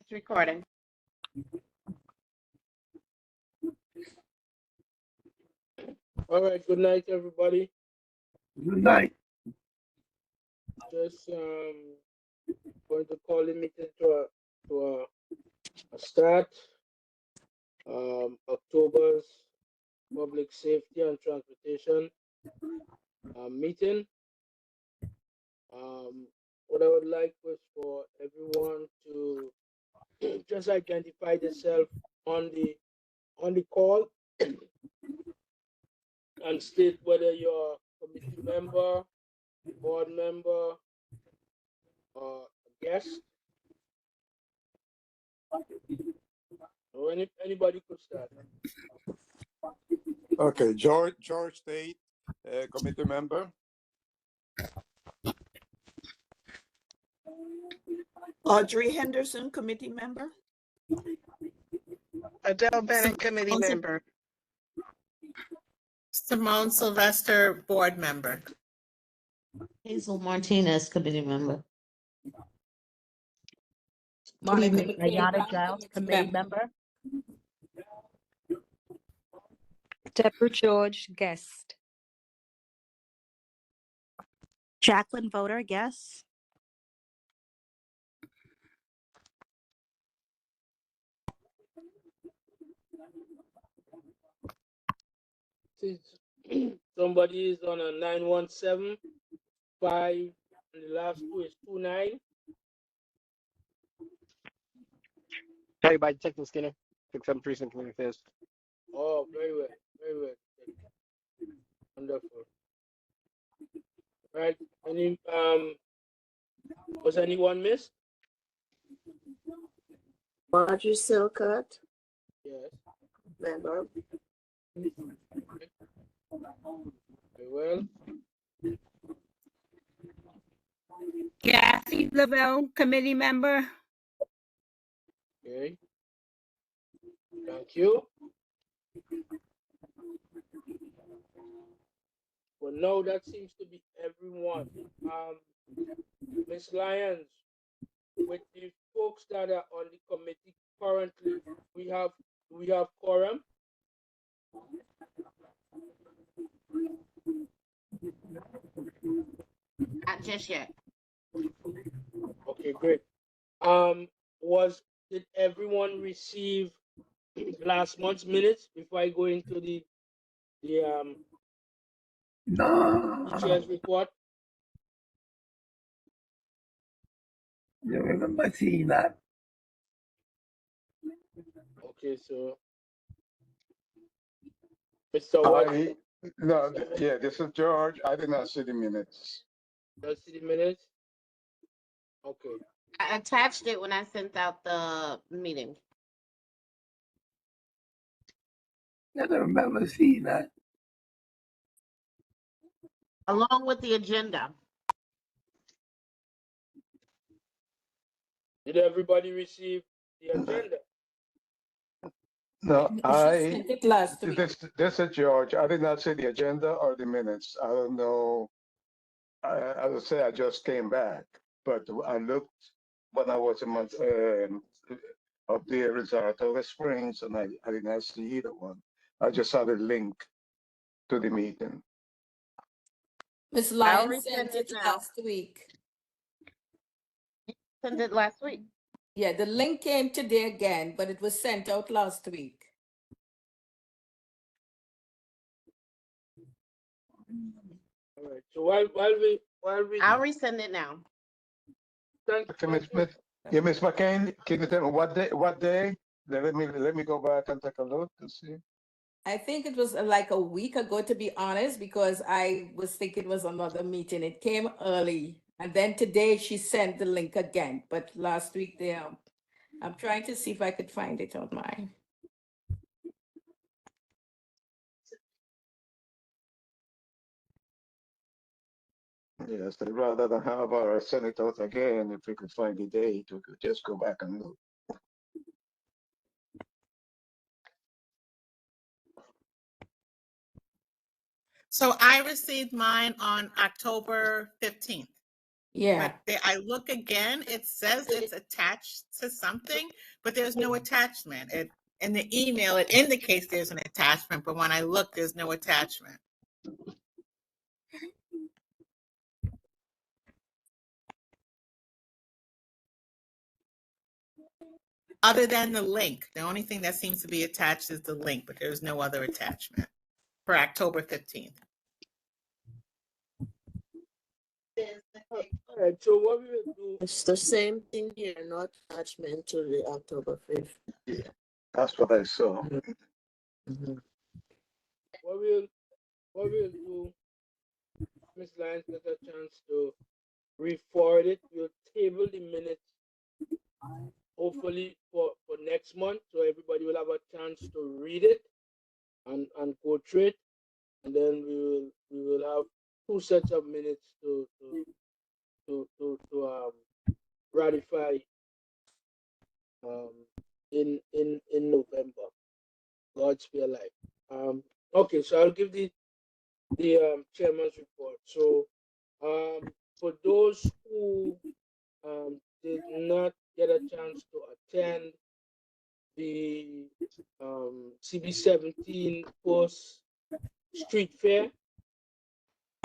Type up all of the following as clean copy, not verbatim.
It's recording. All right, good night, everybody. Good night. Just going to call the meeting to a start. October's Public Safety and Transportation meeting. What I would like was for everyone to just identify themselves on the call and state whether you're a committee member, board member, or a guest. Or anybody could start. Okay, George State, committee member. Audrey Henderson, committee member. Adele Bennett, committee member. Simone Sylvester, board member. Hazel Martinez, committee member. Monica Ayana Giles, committee member. Deborah George, guest. Jacqueline Voter, guest. Since somebody is on a 917, 5, and the last two is 29. Hey, by Detective Skinner, 6-7 Precinct Community Affairs. Oh, very well, very well. Wonderful. Right. Any was anyone missed? Marjorie Silcott, Yes. member. Very well. Kathy Lavelle, committee member. Okay. Thank you. Well, no, that seems to be everyone. Ms. Lyons, with the folks that are on the committee currently, we have quorum. Not just yet. Okay, great. Did everyone receive last month's minutes before I go into the No. chair's report? You remember seeing that? Okay, so Mr. Watson, No, yeah, this is George. I did not see the minutes. let's see the minutes. Okay. I attached it when I sent out the meeting. I don't remember seeing that. Along with the agenda. Did everybody receive the agenda? No, She sent it last week. this is George. I did not see the agenda or the minutes. I don't know. As I say, I just came back, but I looked when I was up there in Saratoga Springs, and I did not see either one. I just saw the link to the meeting. Ms. I Lyons already sent sent it it now. last week. Sent it last week. Yeah, the link came today again, but it was sent out last week. All right. So while we I'll resend it now. Okay, Miss McCain, can you tell me what day? Let me go back and take a look to see. I think it was like a week ago, to be honest, because I was thinking it was another meeting. It came early. And then today she sent the link again, but last week I'm trying to see if I could find it on mine. Yes, I'd rather than have our send it out again. If we could find the date, we could just go back and look. So I received mine on October 15th. Yeah. But I look again, it says it's attached to something, but there's no attachment. In the email, it indicates there's an attachment, but when I look, there's no attachment. Other than the link, the only thing that seems to be attached is the link, but there's no other attachment for October 15th. All right, so what we will do, It's the same thing here, no attachment to the October 5th. Yeah, that's what I saw. Mhm. what we'll do, Ms. Lyons get a chance to re-forward it. We'll table the minutes hopefully for next month, so everybody will have a chance to read it and go through it, and then we will have 2 sets of minutes to ratify in November. God spare life. Okay, so I'll give the chairman's report. So for those who did not get a chance to attend the CB17 Post Street Fair,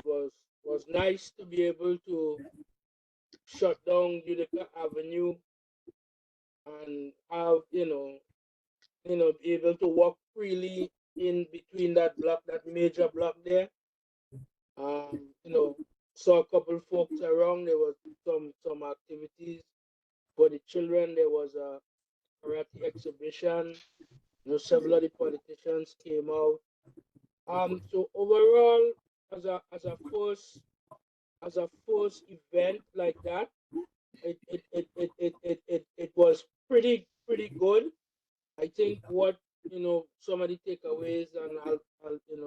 was nice to be able to shut down Utica Avenue and have be able to walk freely in between that block, that major block there. Saw a couple folks around. There was some activities for the children. There was a karate exhibition. Several of the politicians came out. So overall, as a first event like that, it was pretty good. I think what some of the takeaways, and I'll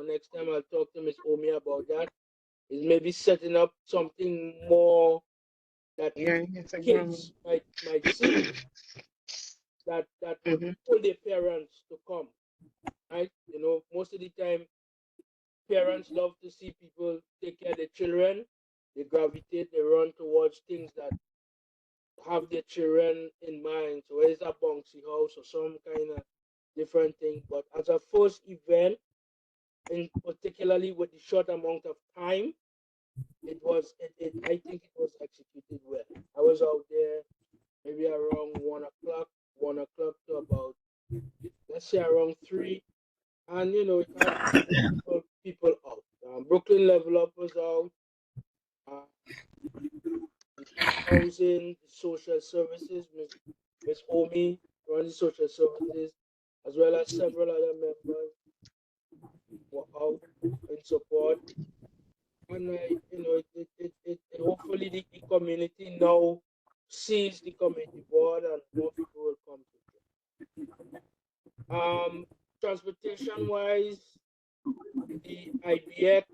next time I'll talk to Miss Omi about that, is maybe setting up something more that kids might see that pull their parents to come, right? Most of the time parents love to see people take care of their children. They gravitate, they run towards things that have their children in mind. So whether it's a bouncy house or some kind of different thing. But as a first event, and particularly with the short amount of time, I think it was executed well. I was out there maybe around 1 o'clock to about, let's say, around 3. And it had people out. Brooklyn Level Up was out. The housing, the social services, Miss Omi runs the social services, as well as several other members were out in support. And hopefully the community now sees the community board and more people will come to it. Transportation wise, the IBX,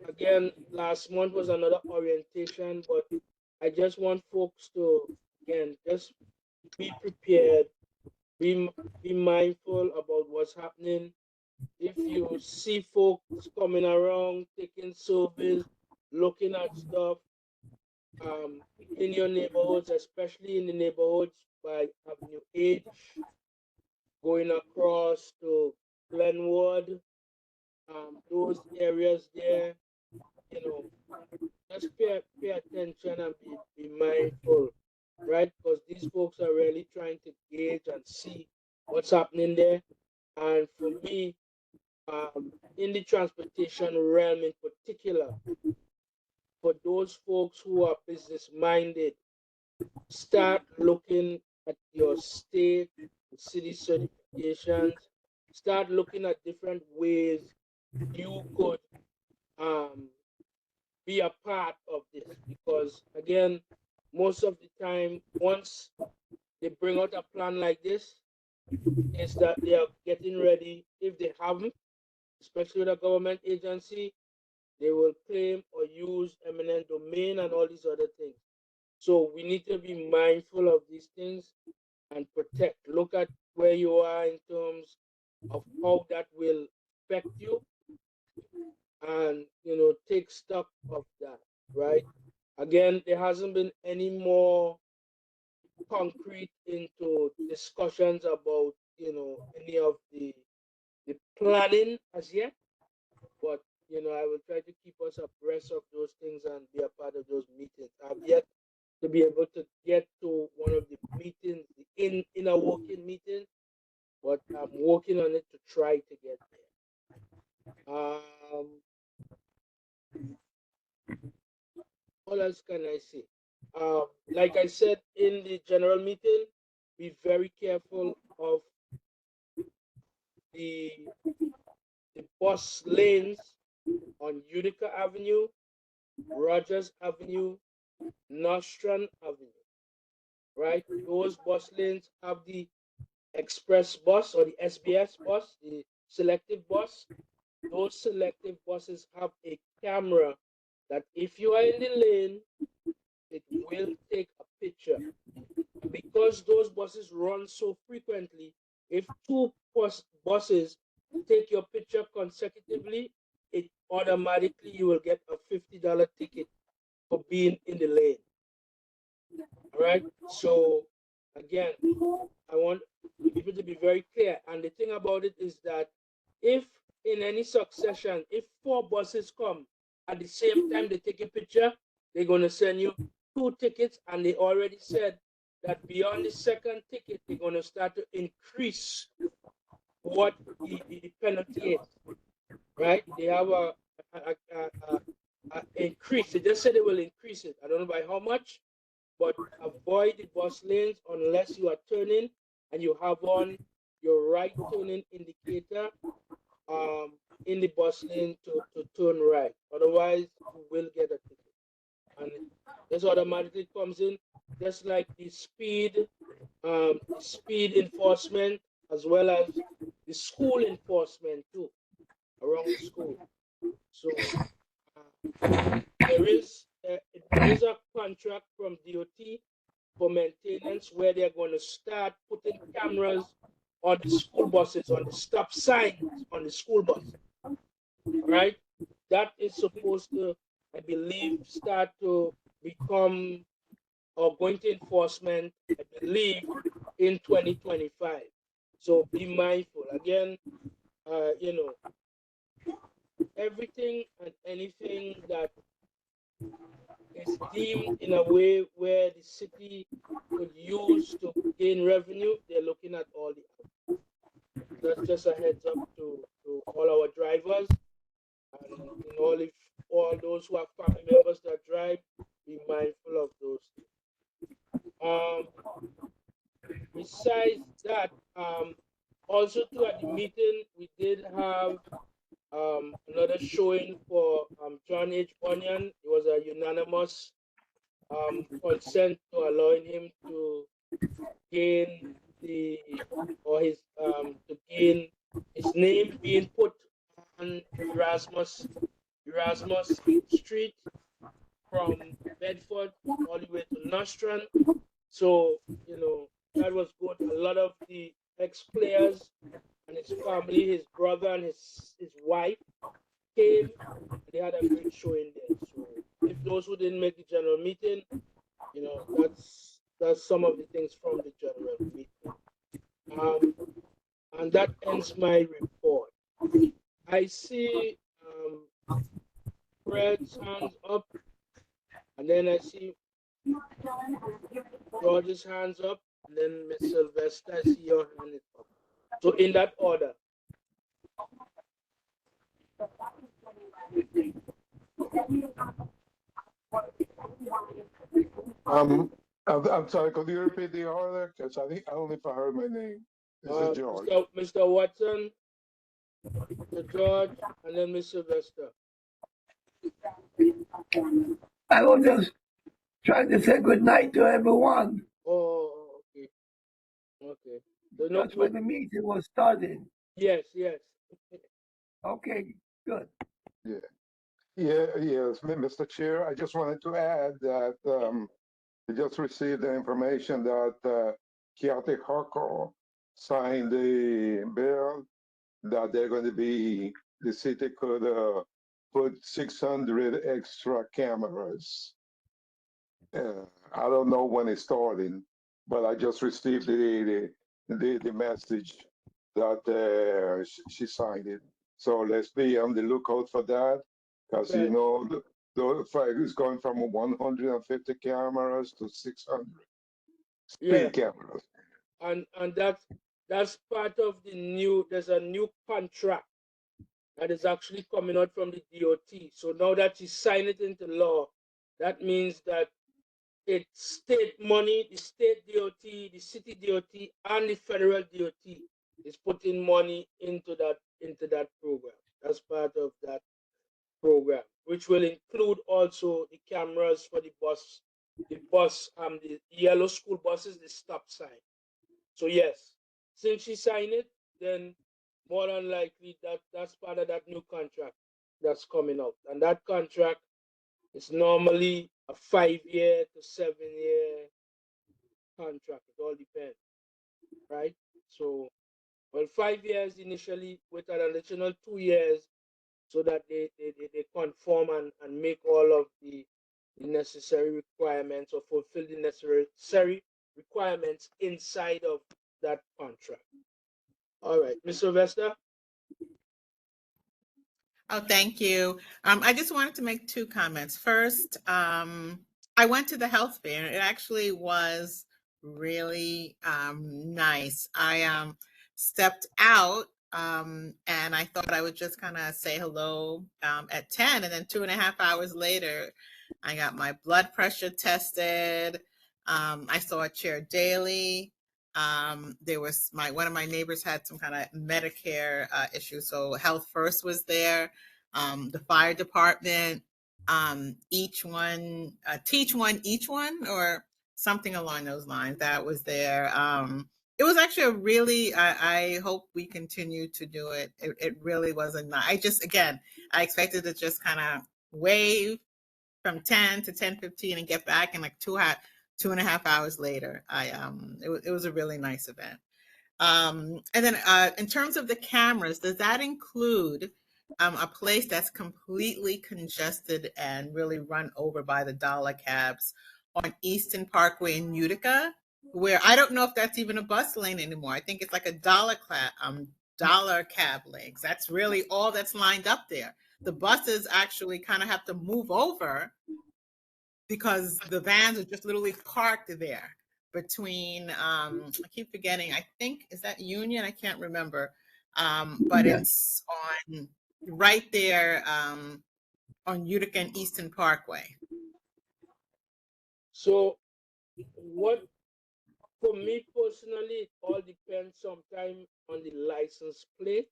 again, last month was another orientation, but I just want folks to, again, just be prepared, be mindful about what's happening. If you see folks coming around, taking surveys, looking at stuff in your neighborhoods, especially in the neighborhoods by Avenue H, going across to Glenwood, those areas there, just pay attention and be mindful, right? Because these folks are really trying to gauge and see what's happening there. And for me, in the transportation realm in particular, for those folks who are business minded, start looking at your state and city certifications, start looking at different ways you could be a part of this, because again, most of the time, once they bring out a plan like this, is that they are getting ready. If they haven't, especially with a government agency, they will claim or use eminent domain and all these other things. So we need to be mindful of these things and protect. Look at where you are in terms of how that will affect you. and take stock of that, right? Again, there hasn't been any more concrete into discussions about any of the planning as yet, but I will try to keep us abreast of those things and be a part of those meetings. I've yet to be able to get to one of the meetings, the inner working meeting, but I'm working on it to try to get there. What else can I say? Like I said in the general meeting, be very careful of the bus lanes on Utica Avenue, Rogers Avenue, Nostrand Avenue, right? Those bus lanes have the express bus or the SBS bus, the selective bus. Those selective buses have a camera that if you are in the lane, it will take a picture. And because those buses run so frequently, if two buses take your picture consecutively, it automatically you will get a $50 ticket for being in the lane. All right. So again, I want people to be very clear. And the thing about it is that if in any succession, if 4 buses come at the same time they take a picture, they're going to send you 2 tickets. And they already said that beyond the second ticket, they're going to start to increase what the penalty is, right? They have a increase. They just said they will increase it. I don't know by how much, but avoid the bus lanes unless you are turning and you have on your right turning indicator in the bus lane to turn right. Otherwise, you will get a ticket. And this automatically comes in, just like the speed enforcement, as well as the school enforcement too, around the school. So there is a contract from DOT for maintenance where they're going to start putting cameras on the school buses, on the stop signs on the school bus. Right? That is supposed to, I believe, start to become or going to enforcement, I believe, in 2025. So be mindful. Again, everything and anything that is deemed in a way where the city could use to gain revenue, they're looking at all the. That's just a heads up to all our drivers and if all those who have family members that drive, be mindful of those things. Besides that, also too at the meeting we did have another showing for John H. Bunyan. It was a unanimous consent to allowing him to gain to gain his name being put on Erasmus Street from Bedford all the way to Nostrand. So that was good. A lot of the ex-players and his family, his brother and his wife came. They had a great showing there. So if those who didn't make the general meeting, that's some of the things from the general meeting. And that ends my report. I see Fred's hands up, and then I see George's hands up, and then Miss Sylvester, I see your hand is up. So in that order. I'm sorry, could you repeat the order? Because I think I only heard my name. This is George. Mr. Watson, Mr. George, and then Miss Sylvester. I was just trying to say good night to everyone. Oh, okay. Okay. So That's when the meeting was starting. Yes. Okay, good. Yes, Mr. Chair. I just wanted to add that we just received the information that Kiati Hoko signed the bill that they're going to be, the city could put 600 extra cameras. I don't know when it's starting, but I just received the message that she signed it. So let's be on the lookout for that, because you Right. know the fight is going from 150 cameras to 600 Yeah. speed cameras. And that's part of the new. There's a new contract that is actually coming out from the DOT. So now that you sign it into law, that means that it's state money, the state DOT, the city DOT, and the federal DOT is putting money into that program. That's part of that program, which will include also the cameras for the yellow school buses, the stop sign. So yes, since she signed it, then more than likely that's part of that new contract that's coming out. And that contract is normally a 5 year to 7 year contract. It all depends, right? So, well, 5 years initially with an additional 2 years so that they conform and make all of the necessary requirements or fulfill the necessary requirements inside of that contract. All right, Ms. Sylvester? Oh, thank you. I just wanted to make two comments. First, I went to the health fair. It actually was really nice. I stepped out and I thought I would just kind of say hello at 10, and then 2.5 hours later, I got my blood pressure tested. I saw a chair daily. There was one of my neighbors had some kind of Medicare issue, so Health First was there. The fire department, each one, teach one, each one, or something along those lines. That was there. It was actually a really. I hope we continue to do it. It really was a nice. I expected to just kind of wave from 10 to 10:15 and get back in like 2.5 hours later. It was a really nice event. And then in terms of the cameras, does that include a place that's completely congested and really run over by the dollar cabs on Easton Parkway in Utica, where I don't know if that's even a bus lane anymore. I think it's like a dollar cab lanes. That's really all that's lined up there. The buses actually kind of have to move over because the vans are just literally parked there between I keep forgetting, I think is that Union, I can't remember, but Yeah. it's on right there on Utica and Easton Parkway. So, what for me personally, it all depends sometime on the license plate.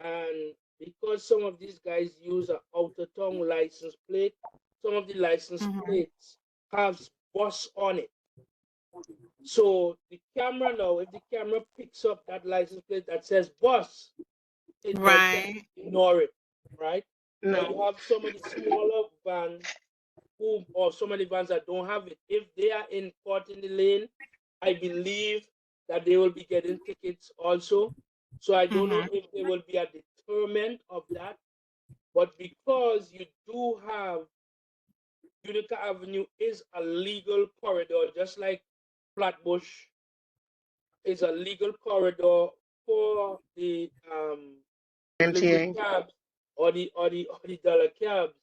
And because some of these guys use an outer tongue license plate, some of the license plates have bus on it. So the camera now, if the camera picks up that license plate that says bus, it might Right. ignore it, right? Now No. you have some of the smaller vans or some of the vans that don't have it. If they are caught in the lane, I believe that they will be getting tickets also. So I don't know if there will be a deterrent of that. But because you do have Utica Avenue is a legal corridor, just like Flatbush is a legal corridor for the delivery cabs or the dollar cabs.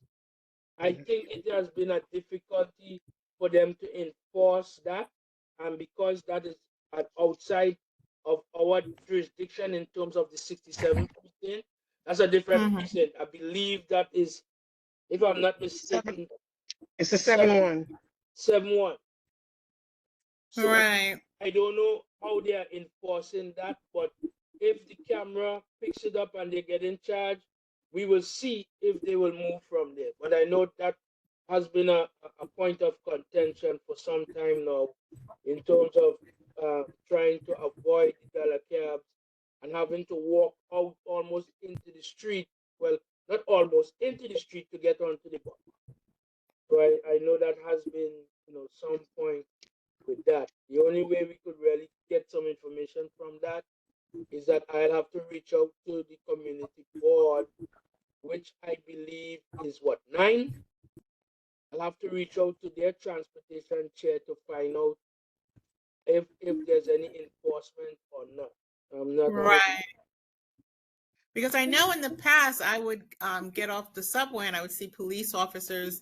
I think it has been a difficulty for them to enforce that, and because that is outside of our jurisdiction in terms of the 67%, that's a different reason. I believe that is, if I'm not mistaken, It's a 7-1. 7-1. So Right. I don't know how they are enforcing that, but if the camera picks it up and they get in charge, we will see if they will move from there. But I know that has been a point of contention for some time now in terms of trying to avoid the dollar cabs and having to walk out almost into the street. Well, not almost into the street to get onto the bus. So I know that has been, some point with that. The only way we could really get some information from that is that I'll have to reach out to the community board which I believe is what, 9? I'll have to reach out to their transportation chair to find out if there's any enforcement or not. I'm not 100%. Right. Because I know in the past I would get off the subway and I would see police officers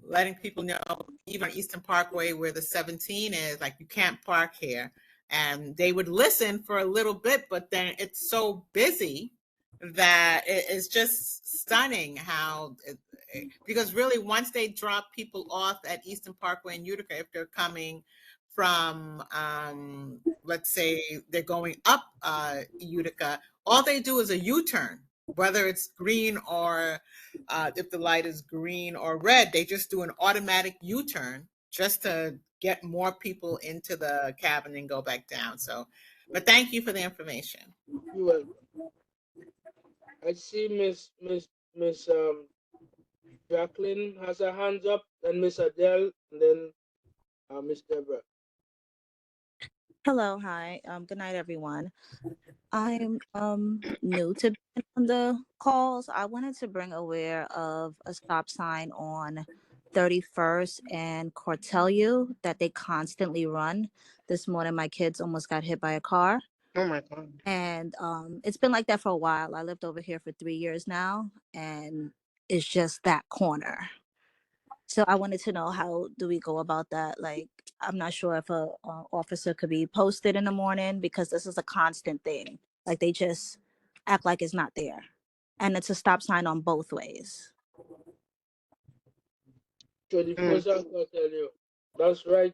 letting people know, even on Eastern Parkway where the 17 is, like, you can't park here. And they would listen for a little bit, but then it's so busy that it's just stunning how, because really once they drop people off at Eastern Parkway in Utica, if they're coming from, let's say they're going up Utica, all they do is a U-turn, whether it's green or if the light is green or red, they just do an automatic U-turn just to get more people into the cabin and go back down. So, but thank you for the information. You're welcome. I see Miss Jacqueline has her hands up, then Miss Adele, and then Miss Deborah. Hello, hi. Good night, everyone. I'm new to being on the calls. I wanted to bring aware of a stop sign on 31st and Cortelyou that they constantly run. This morning, my kids almost got hit by a car. Oh my God. And it's been like that for a while. I lived over here for 3 years now, and it's just that corner. So I wanted to know, how do we go about that? Like, I'm not sure if a officer could be posted in the morning, because this is a constant thing. Like, they just act like it's not there, and it's a stop sign on both ways. So the first I'll tell you, that's right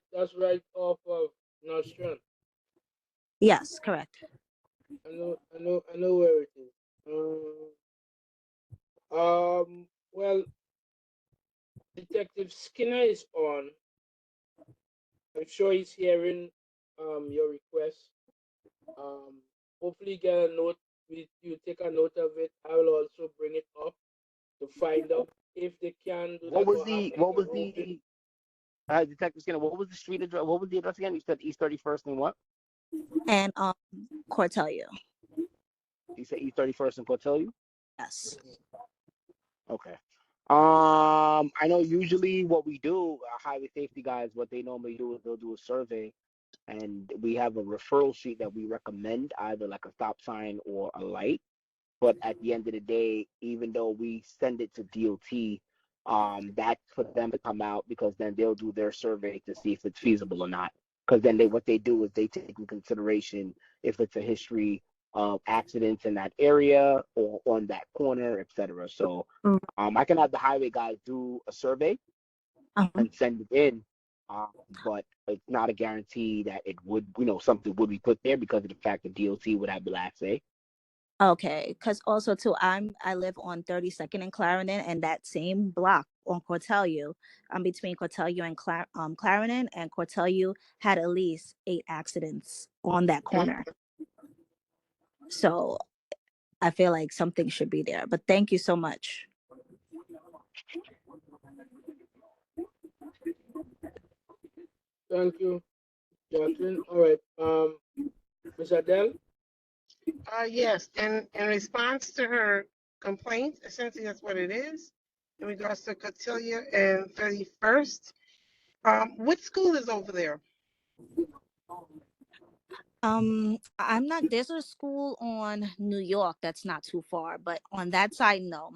off of Nostrand. Yes, correct. I know where it is. Well, Detective Skinner is on. I'm sure he's hearing your request. Hopefully get a note. You take a note of it. I will also bring it up to find out if they can do that. Detective Skinner, what was the street address? What was the address again? You said East 31st and what? And Cortelyou. You said East 31st and Cortelyou? Yes. Okay. I know usually what we do, highway safety guys, what they normally do is they'll do a survey, and we have a referral sheet that we recommend, either like a stop sign or a light. But at the end of the day, even though we send it to DOT, that's for them to come out, because then they'll do their survey to see if it's feasible or not. Because then what they do is they take in consideration if it's a history of accidents in that area or on that corner, etc. So I can have the highway guys do a survey and send it in, but it's not a guarantee that it would, something would be put there, because of the fact that DOT would have the last say. Okay, because also too, I live on 32nd and Clarendon, and that same block on Cortelyou. I'm between Cortelyou and Clarendon, and Cortelyou had at least 8 accidents on that corner. So I feel like something should be there. But thank you so much. Thank you, Jacqueline. All right. Miss Adele? Yes, and in response to her complaint, essentially that's what it is, in regards to Cortelyou and 31st. What school is over there? I'm not, there's a school on New York that's not too far, but on that side, no.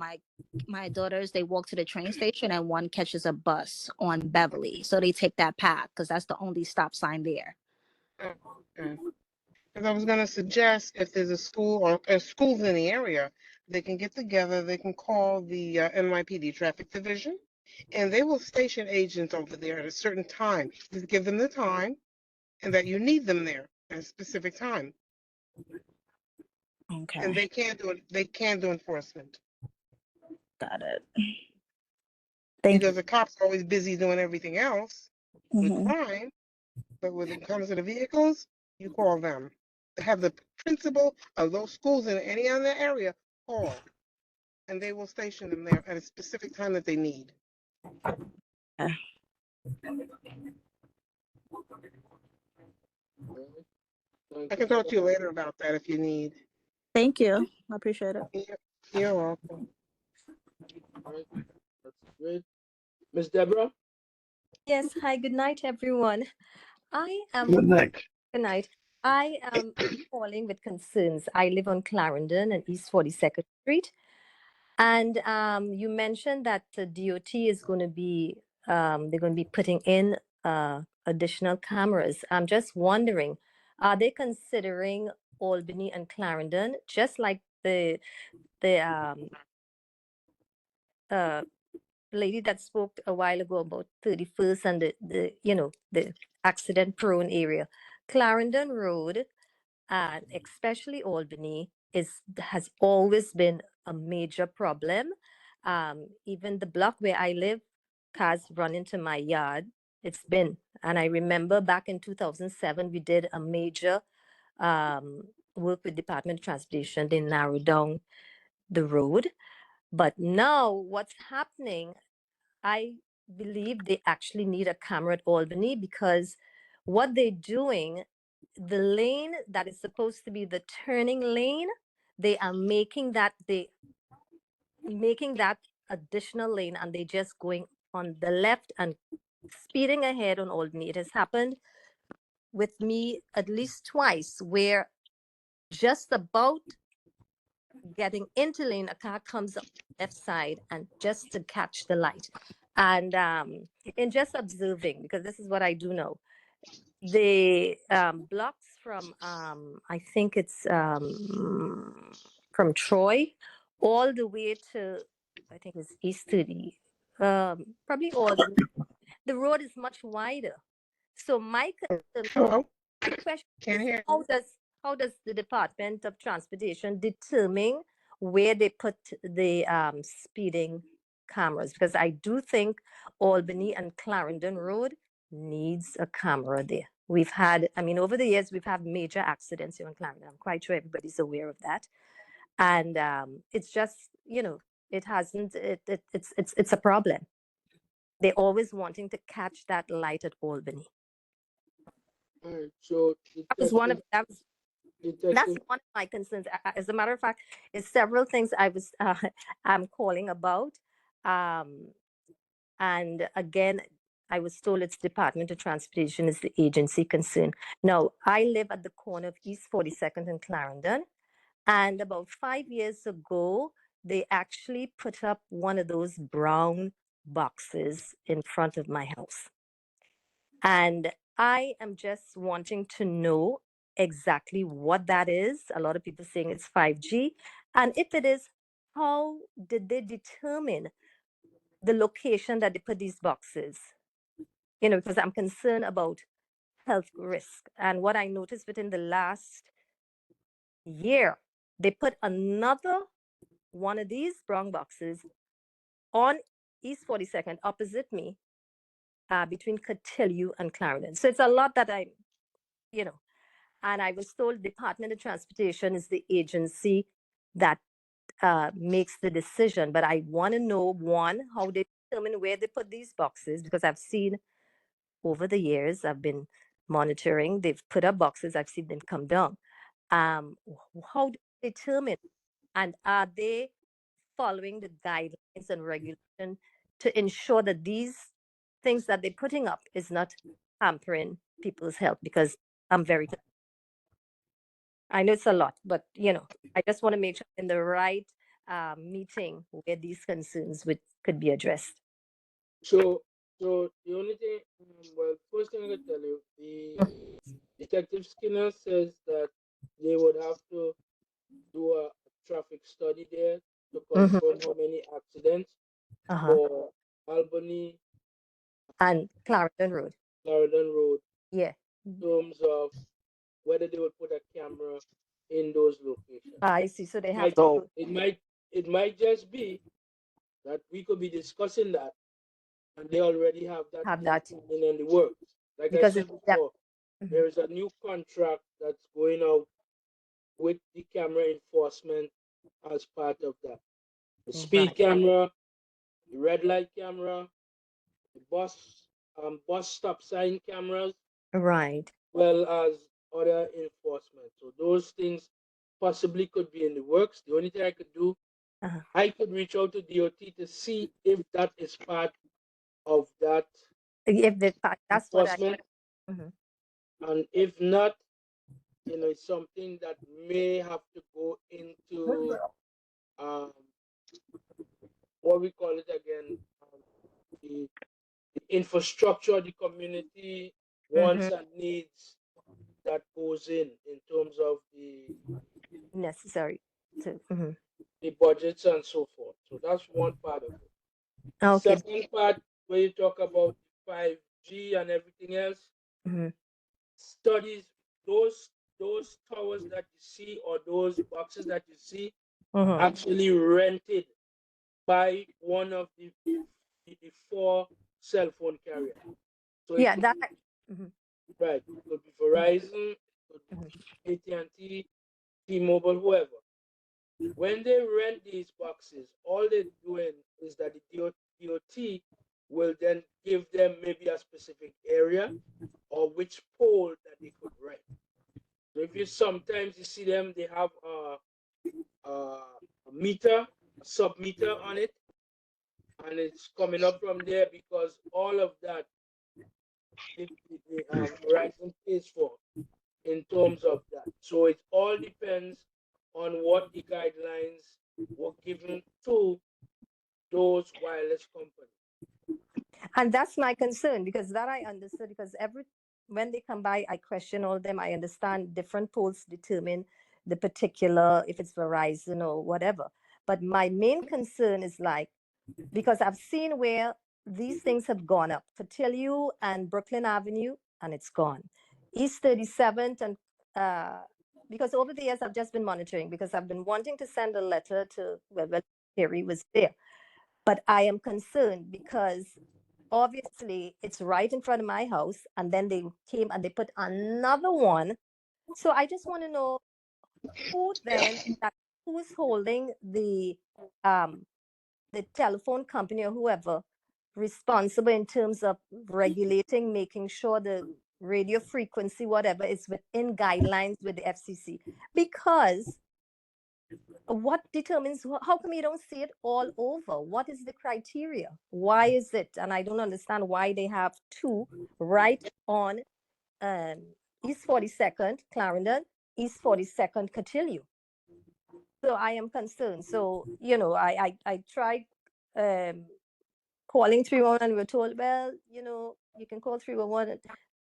My daughters, they walk to the train station, and one catches a bus on Beverly. So they take that path, because that's the only stop sign there. Okay. Because I was going to suggest, if there's a school or schools in the area, they can get together, they can call the NYPD traffic division, and they will station agents over there at a certain time. Just give them the time, and that you need them there at a specific time. Okay. And they can do it. They can do enforcement. Got it. Because the cops are always busy doing everything else with Mhm. crime, but when it comes to the vehicles, you call them. Have the principal of those schools in any other area call, and they will station them there at a specific time that they need. I can talk to you later about that if you need. Thank you. I appreciate it. Yeah. You're welcome. All right, that's great. Miss Deborah? Yes, hi, good night, everyone. I am, Good night. good night. I am calling with concerns. I live on Clarendon and East 42nd Street. And you mentioned that the DOT is going to be, they're going to be putting in additional cameras. I'm just wondering, are they considering Albany and Clarendon, just like the uh, lady that spoke a while ago about 31st and the accident prone area? Clarendon Road and especially Albany has always been a major problem. Even the block where I live, cars run into my yard. It's been, and I remember back in 2007, we did a major work with Department of Transportation. They narrowed down the road. But now what's happening, I believe they actually need a camera at Albany, because what they're doing, the lane that is supposed to be the turning lane, they are making that additional lane, and they just going on the left and speeding ahead on Albany. It has happened with me at least twice, where just about getting into lane, a car comes up left side and just to catch the light. And in just observing, because this is what I do know, the blocks from I think it's from Troy all the way to, I think it's East 30, probably all the road is much wider. So my concern, Hello? my question Can't is, hear. how does the Department of Transportation determine where they put the speeding cameras? Because I do think Albany and Clarendon Road needs a camera there. We've had, I mean, over the years, we've had major accidents here in Clarendon. I'm quite sure everybody's aware of that. And it's just, it hasn't, it's a problem. They're always wanting to catch that light at Albany. All right, so That was one of that's Detective, one of my concerns. As a matter of fact, it's several things I'm calling about. And again, I was told it's Department of Transportation is the agency concerned. Now, I live at the corner of East 42nd and Clarendon, and about 5 years ago, they actually put up one of those brown boxes in front of my house. And I am just wanting to know exactly what that is. A lot of people saying it's 5G. And if it is, how did they determine the location that they put these boxes? Because I'm concerned about health risk. And what I noticed within the last year, they put another one of these brown boxes on East 42nd opposite me, between Cotillion and Clarendon. So it's a lot that and I was told Department of Transportation is the agency that makes the decision. But I want to know, one, how they determine where they put these boxes, because I've seen over the years, I've been monitoring, they've put up boxes, I've seen them come down. How do they determine, and are they following the guidelines and regulation to ensure that these things that they're putting up is not hampering people's health? Because I'm very, I know it's a lot, but I just want to make sure in the right meeting where these concerns could be addressed. so the only thing, well, first thing I could tell you, the Detective Skinner says that they would have to do a traffic study there to confirm how many accidents for Albany And Clarendon Road. Clarendon Road, Yeah. in terms of whether they would put a camera in those locations. I see. So they have Like, to it might just be that we could be discussing that, and they already have that have that, in the works. Like I because said before, there is a new contract that's going out with the camera enforcement as part of that. The speed camera, the red light camera, the bus stop sign cameras, right, well as other enforcement. So those things possibly could be in the works. The only thing I could do I could reach out to DOT to see if that is part of that If that's what I. enforcement, Mhm. and if not, it's something that may have to go into what we call it again, the, the infrastructure the community wants and needs that goes in terms of Necessary to. the budgets and so forth. So that's one part of it. The Okay. second part, where you talk about 5G and everything else, studies those towers that you see or those boxes that you see actually rented by one of the four cell phone carriers. So it Yeah, could that. be, right, it could be Verizon, it could be AT&T, T-Mobile, whoever. When they rent these boxes, all they're doing is that the DOT will then give them maybe a specific area or which pole that they could rent. So if you sometimes you see them, they have a meter, a sub meter on it, and it's coming up from there because all of that the Verizon pays for in terms of that. So it all depends on what the guidelines were given to those wireless companies. And that's my concern, because that I understood, because when they come by, I question all of them. I understand different polls determine the particular, if it's Verizon or whatever. But my main concern is like, because I've seen where these things have gone up, Fertilio and Brooklyn Avenue, and it's gone. East 37th, and because over the years I've just been monitoring, because I've been wanting to send a letter to, well, Terry was there. But I am concerned because obviously it's right in front of my house, and then they came and they put another one. So I just want to know who then, who's holding the telephone company or whoever responsible in terms of regulating, making sure the radio frequency, whatever, is within guidelines with the FCC. Because what determines, how come you don't see it all over? What is the criteria? Why is it? And I don't understand why they have two right on East 42nd, Clarendon, East 42nd, Cotillo. So I am concerned. So, I tried calling 311, and we were told, well, you can call 311.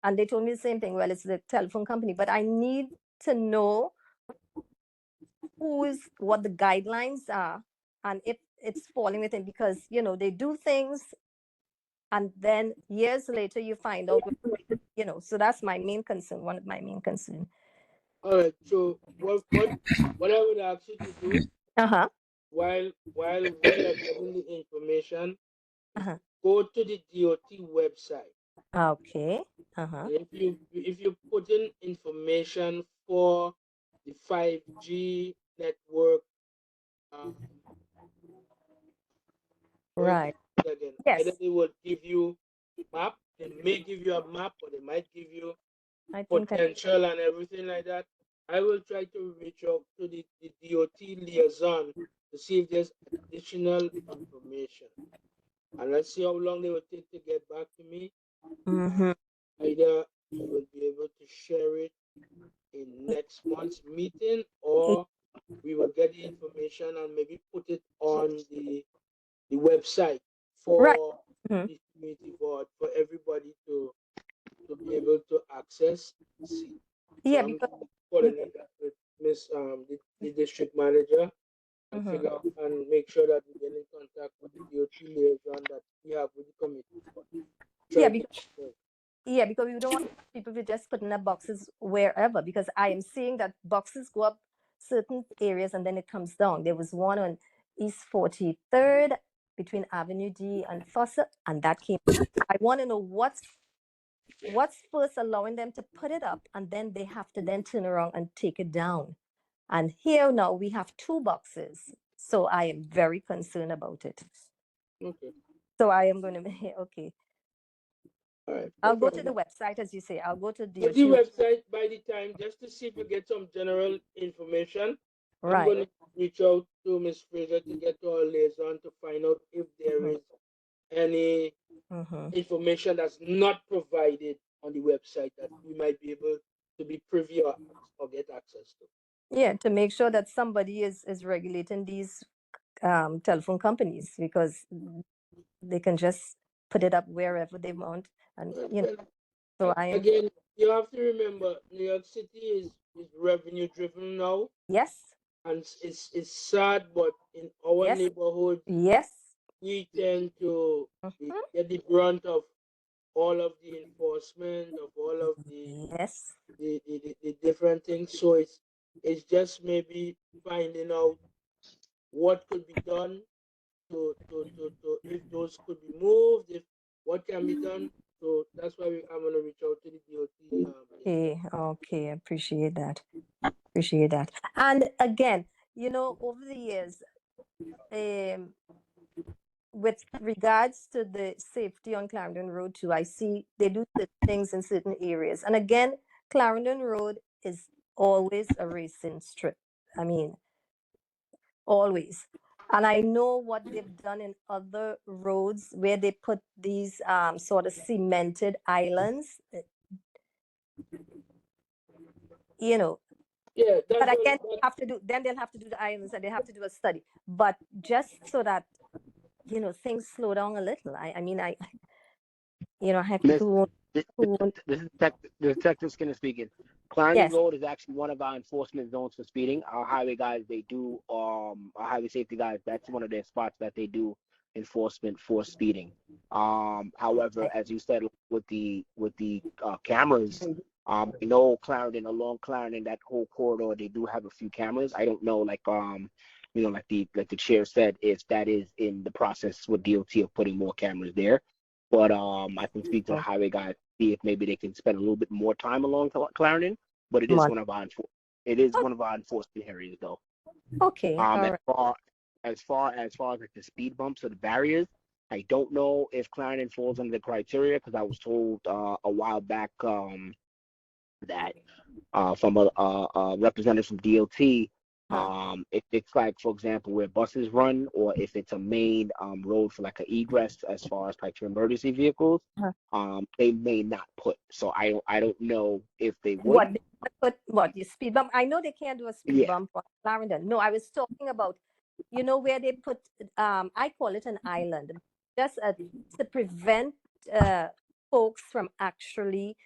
And they told me the same thing. Well, it's the telephone company. But I need to know what the guidelines are, and if it's falling within, because they do things and then years later you find out, so that's my main concern, one of my main concern. All right. So what I would ask you to do, while we are getting the information, go to the DOT website. Okay. And if you put in information for the 5G network, Right. again, Yes. either they will give you map, they may give you a map, or they might give you potential and everything like that. I will try to reach out to the DOT liaison to see if there's additional information. And let's see how long they will take to get back to me. Either we will be able to share it in next month's meeting, or we will get the information and maybe put it on the website for the community board for everybody to be able to access and see. So I'm going to coordinate that with the district manager and figure out and make sure that we get in contact with the DOT liaison that we have with the committee. Because we don't want people to just put in their boxes wherever, because I am seeing that boxes go up certain areas and then it comes down. There was one on East 43rd between Avenue D and Fossa, and that came. I want to know what's first allowing them to put it up, and then they have to then turn around and take it down. And here now we have two boxes. So I am very concerned about it. Okay. So I am going to okay. All right. I'll go to the website, as you say. I'll go to the website by the time, just to see if you get some general information. I'm Right. going to reach out to Miss Fraser to get to our liaison to find out if there Mhm. is any Mhm. information that's not provided on the website that we might be able to be privy or get access to. Yeah, to make sure that somebody is regulating these telephone companies, because they can just put it up wherever they want, and Well, so I am. again, you have to remember, New York City is revenue driven now, Yes. and it's sad, but in our Yes. neighborhood, Yes. we tend to Mhm. get the brunt of all of the enforcement of all of Yes. the different things. So it's just maybe finding out what could be done to if those could be moved, if what can be done. So that's why I'm gonna reach out to the DOT. Okay. Okay. Appreciate that. Appreciate that. And again, over the years, um, with regards to the safety on Clarendon Road too, I see they do certain things in certain areas. And again, Clarendon Road is always a racing strip. I mean, always. And I know what they've done in other roads where they put these sort of cemented islands, you know. Yeah, that's But again, what. they'll have to do the islands, and they have to do a study. But just so that, things slow down a little. I mean, I have Miss, people this, who won't. this is Detective Skinner speaking. Clarendon Yes. Road is actually one of our enforcement zones for speeding. Our highway guys, they do our highway safety guys. That's one of their spots that they do enforcement for speeding. However, as you said with the cameras, I know Clarendon, along Clarendon, that whole corridor, they do have a few cameras. I don't know, like the chair said, if that is in the process with DOT of putting more cameras there. But I can speak to the highway guys, see if maybe they can spend a little bit more time along Clarendon. But it is Month. one of our enforcement areas, though. Okay. All As right. far as like the speed bumps or the barriers, I don't know if Clarendon falls under the criteria, because I was told a while back that from a representative from DOT. If it's like, for example, where buses run, or if it's a main road for like an egress, as far as like for emergency vehicles, they may not put. So I don't know if they would. What they put? What, you speed bump? I know they can't do a speed Yeah. bump on Clarendon. No, I was talking about, where they put. I call it an island, just to prevent folks from actually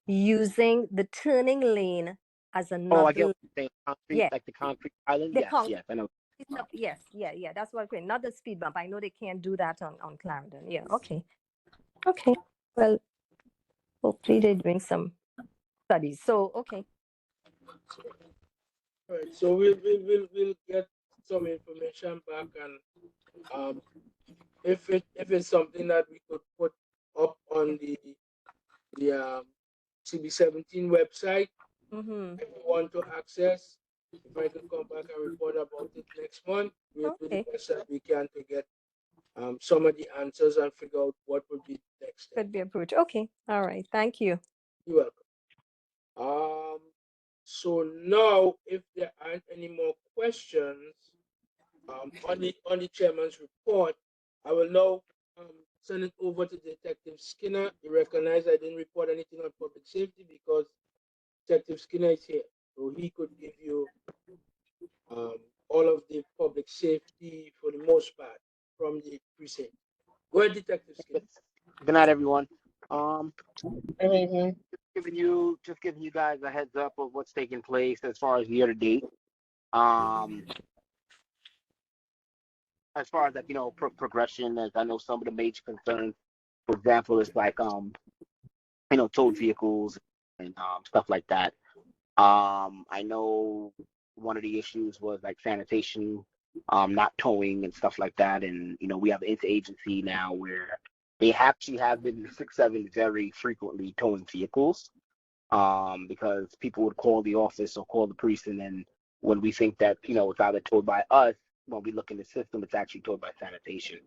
using the turning lane as Oh, I get another. what you're saying. Concrete, Yeah, like the concrete island. the Yes, concrete yes, I know. stuff. Yes, yeah. That's what I'm saying. Not the speed bump. I know they can't do that on Clarendon. Yeah. Okay. Okay. Well, hopefully they're doing some studies. So okay. Right. So we'll get some information back, and if it's something that we could put up on the CB17 website, Mm-hmm. if you want to access, if I could come back and report about it next month, we'll do the Okay. best that we can to get some of the answers and figure out what would be the next step. Could be approved. Okay. All right. Thank you. You're welcome. So now, if there aren't any more questions on the chairman's report, I will now send it over to Detective Skinner. You recognize I didn't report anything on public safety because Detective Skinner is here, so he could give you all of the public safety for the most part from the precinct. Go ahead, Detective Skinner. Good night, everyone. Um, Amazing. just giving you guys a heads up of what's taking place as far as year to date. Um, as far as like progression, as I know some of the major concerns, for example, is like towed vehicles and stuff like that. I know one of the issues was like sanitation, not towing and stuff like that, and we have an interagency now where they actually have been 6-7 very frequently towing vehicles, because people would call the office or call the police, and then when we think that it's either towed by us, when we look in the system, it's actually towed by sanitation.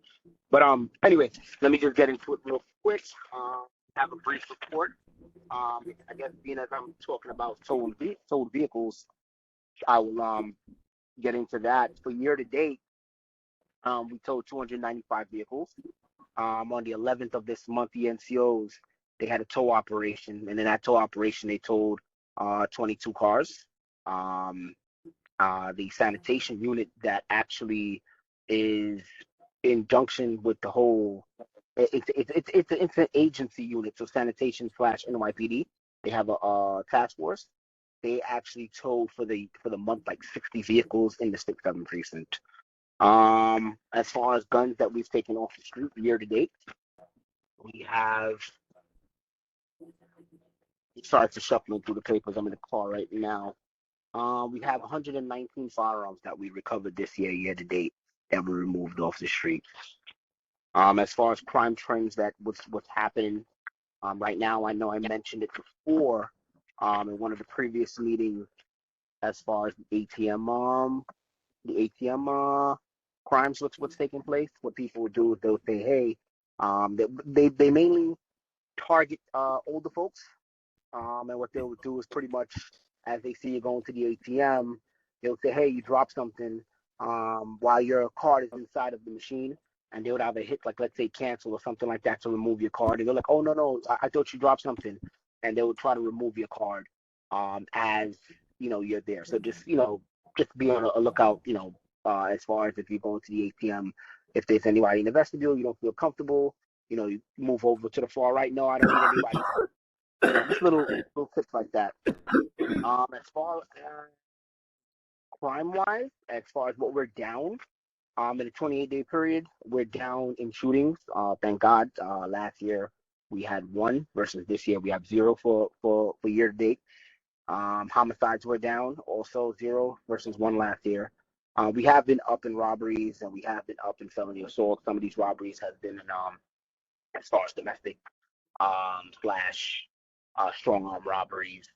But anyway, let me just get into it real quick. Have a brief report. I guess being as I'm talking about towed vehicles, I will getting to that, for year to date, we towed 295 vehicles. On the 11th of this month, the NCOs, they had a tow operation, and in that tow operation, they towed 22 cars. Um, the sanitation unit that actually is in junction with the whole, it's an agency unit, so sanitation slash NYPD. They have a task force. They actually towed for the month like 60 vehicles in the 6-7 precinct. As far as guns that we've taken off the street year to date, we have. Sorry for shuffling through the papers. I'm in the car right now. We have 119 firearms that we recovered this year to date, that were removed off the street. As far as crime trends, that what's happening right now, I know I mentioned it before in one of the previous meetings, as far as the ATM crimes, what's taking place. What people will do is they'll say, hey, they mainly target older folks. And what they'll do is pretty much, as they see you going to the ATM, they'll say, hey, you dropped something while your card is inside of the machine. And they would either hit, like, let's say, cancel or something like that to remove your card. And they're like, oh, no, I thought you dropped something. And they would try to remove your card as, you're there. So just be on a lookout, as far as if you're going to the ATM, if there's anybody in the vestibule, you don't feel comfortable, you move over to the far right. No, I don't need anybody. Just little tips like that. As far as crime-wise, as far as what we're down, in a 28-day period, we're down in shootings. Thank God. Last year we had 1 versus this year we have 0 for year to date. Homicides were down, also 0 versus 1 last year. We have been up in robberies, and we have been up in felony assault. Some of these robberies have been in as far as domestic slash strong arm robberies.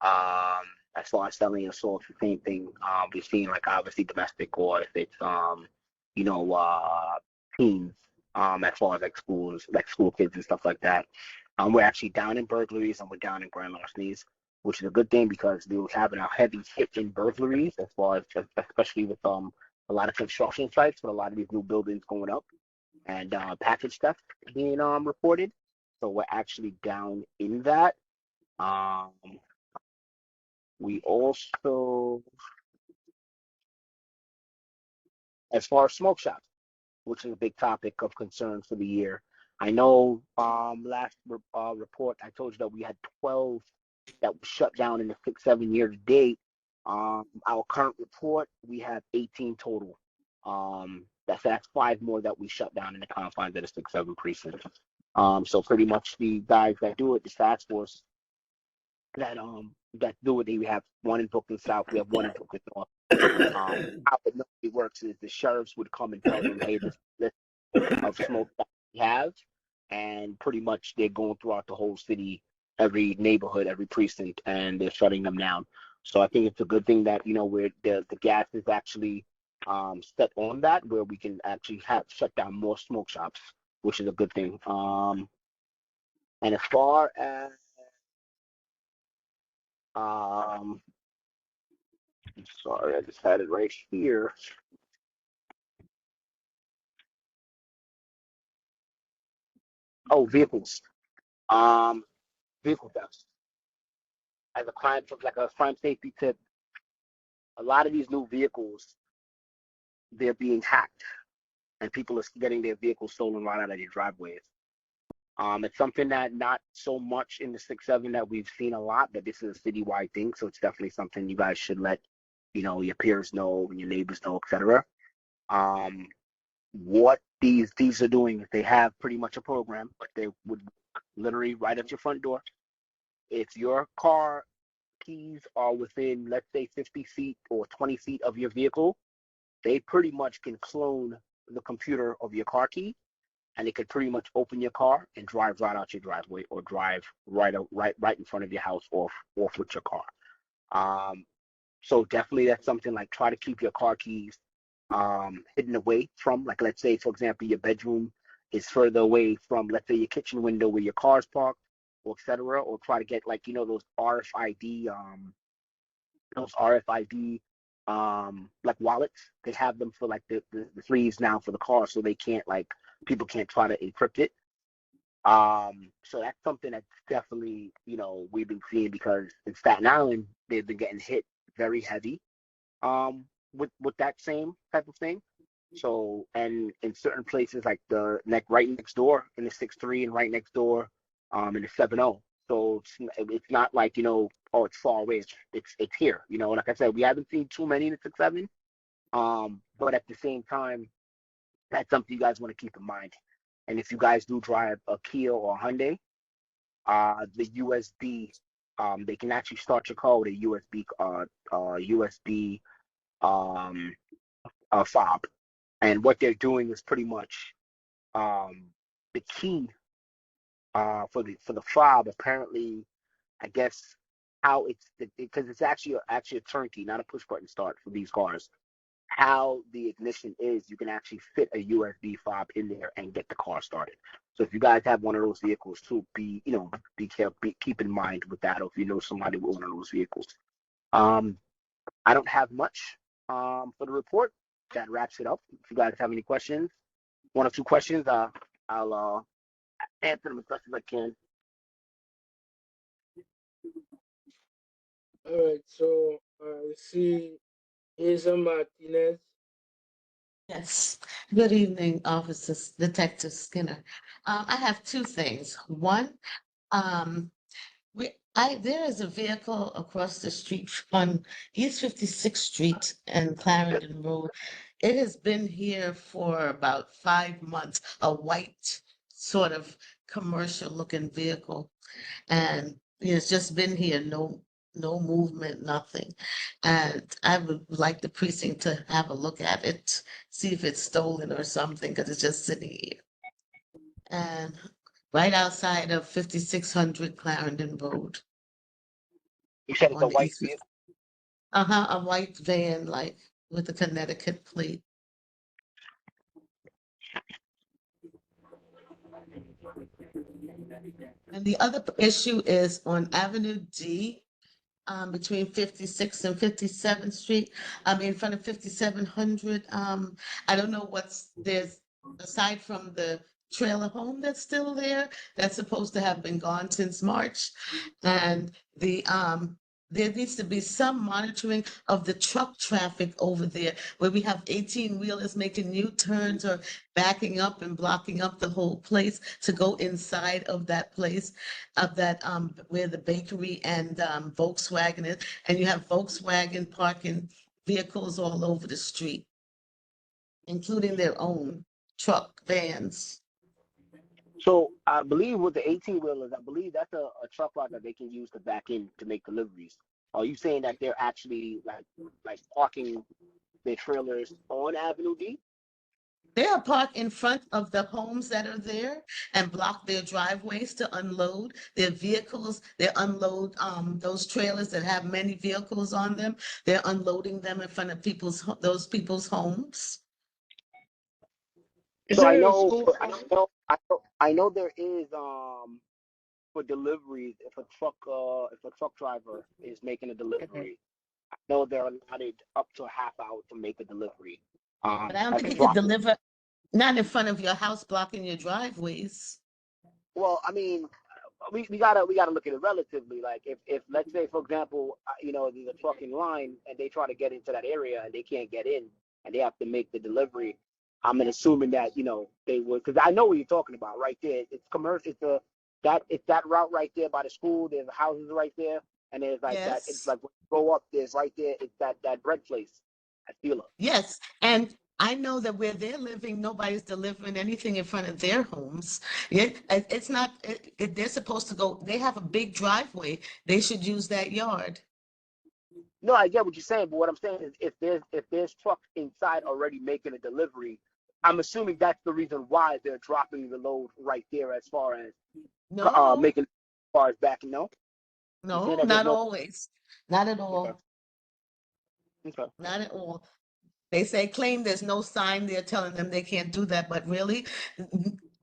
As far as felony assault, the same thing. We've seen, like, obviously domestic, or if it's teens, as far as like schools, like school kids and stuff like that. We're actually down in burglaries, and we're down in grand larcenies, which is a good thing because we were having a heavy hit in burglaries, as far as, especially with a lot of construction sites, with a lot of these new buildings going up, and package theft being reported. So we're actually down in that. We also, as far as smoke shops, which is a big topic of concern for the year. I know last report I told you that we had 12 that were shut down in the 6-7 year to date. Our current report, we have 18 total. That's 5 more that we shut down in the confines of the 6-7 precinct. So pretty much the guys that do it, the task force that do it, we have 1 in Brooklyn South, we have 1 in Brooklyn North. How it normally works is the sheriffs would come and tell them, hey, this list of smoke that we have, and pretty much they're going throughout the whole city, every neighborhood, every precinct, and they're shutting them down. So I think it's a good thing that where the gas is actually set on that, where we can actually have shut down more smoke shops, which is a good thing. And as far as sorry, I just had it right here. Oh, vehicles. Vehicle thefts. As a crime, like a crime safety tip, a lot of these new vehicles, they're being hacked, and people are getting their vehicles stolen right out of their driveways. It's something that not so much in the 6-7 that we've seen a lot, but this is a citywide thing, so it's definitely something you guys should let your peers know and your neighbors know, etc. What these are doing is they have pretty much a program, but they would literally right at your front door. If your car keys are within, let's say, 50 feet or 20 feet of your vehicle, they pretty much can clone the computer of your car key, and it could pretty much open your car and drive right out your driveway, or drive right in front of your house off with your car. So definitely that's something, like, try to keep your car keys hidden away from, like, let's say, for example, your bedroom is further away from, let's say, your kitchen window where your car's parked, or etc. Or try to get, like, those RFID like wallets. They have them for like the sleeves now for the car, so they can't like people can't try to encrypt it. So that's something that's definitely, we've been seeing because in Staten Island they've been getting hit very heavy with that same type of thing. So, and in certain places like the right next door in the 6-3 and right next door in the 7-0. So it's not like, oh, it's far away. It's here. Like I said, we haven't seen too many in the 6-7. But at the same time, that's something you guys want to keep in mind. And if you guys do drive a Kia or a Hyundai, the USB, they can actually start your car with a USB fob. And what they're doing is pretty much the key for the fob. Apparently, I guess how because it's actually a turnkey, not a push button start for these cars. How the ignition is, you can actually fit a USB fob in there and get the car started. So if you guys have one of those vehicles too, be careful, keep in mind with that, or if you know somebody with one of those vehicles. I don't have much for the report. That wraps it up. If you guys have any questions, one or two questions, I'll answer them as best as I can. All right, so I see Hazel Martinez. Yes. Good evening, Officer Detective Skinner. I have two things. One, um, there is a vehicle across the street on East 56th Street and Clarendon Road. It has been here for about 5 months, a white sort of commercial looking vehicle. And it's just been here, no movement, nothing. And I would like the precinct to have a look at it, see if it's stolen or something, because it's just sitting here. And right outside of 5600 Clarendon Road You said it's a on the white east. vehicle. A white van, like with a Connecticut plate. And the other issue is on Avenue D, between 56th and 57th Street. I mean, in front of 5700. I don't know there's aside from the trailer home that's still there, that's supposed to have been gone since March. And there needs to be some monitoring of the truck traffic over there, where we have 18-wheelers making U-turns or backing up and blocking up the whole place to go inside of that place, of that where the bakery and Volkswagen is, and you have Volkswagen parking vehicles all over the street, including their own truck vans. So I believe with the 18-wheelers, I believe that's a truck route that they can use to back in to make deliveries. Are you saying that they're actually like parking their trailers on Avenue D? They are parked in front of the homes that are there and block their driveways to unload their vehicles. They unload those trailers that have many vehicles on them. They're unloading them in front of those people's homes. Is So that I in a know, school? I know there is for deliveries if a truck driver is making a delivery, I know they're allotted up to a half hour to make a delivery. But I don't Like think a he could drop. deliver, not in front of your house, blocking your driveways. Well, I mean, we gotta look at it relatively. Like if let's say for example, there's a truck in line and they try to get into that area and they can't get in and they have to make the delivery. I'm assuming that they would, because I know what you're talking about right there. It's commercial. It's that route right there by the school. There's houses right there, and there's like that. It's Yes. like when you go up, there's right there. It's that bread place at Fila. Yes, and I know that where they're living, nobody's delivering anything in front of their homes. It's not, they're supposed to go, they have a big driveway. They should use that yard. No, I get what you're saying, but what I'm saying is if there's trucks inside already making a delivery, I'm assuming that's the reason why they're dropping the load right there as far as No, making as far as backing. No, you're saying no, that there's not no. always. Not at Okay. all. Okay. Not at all. They claim there's no sign there telling them they can't do that, but really,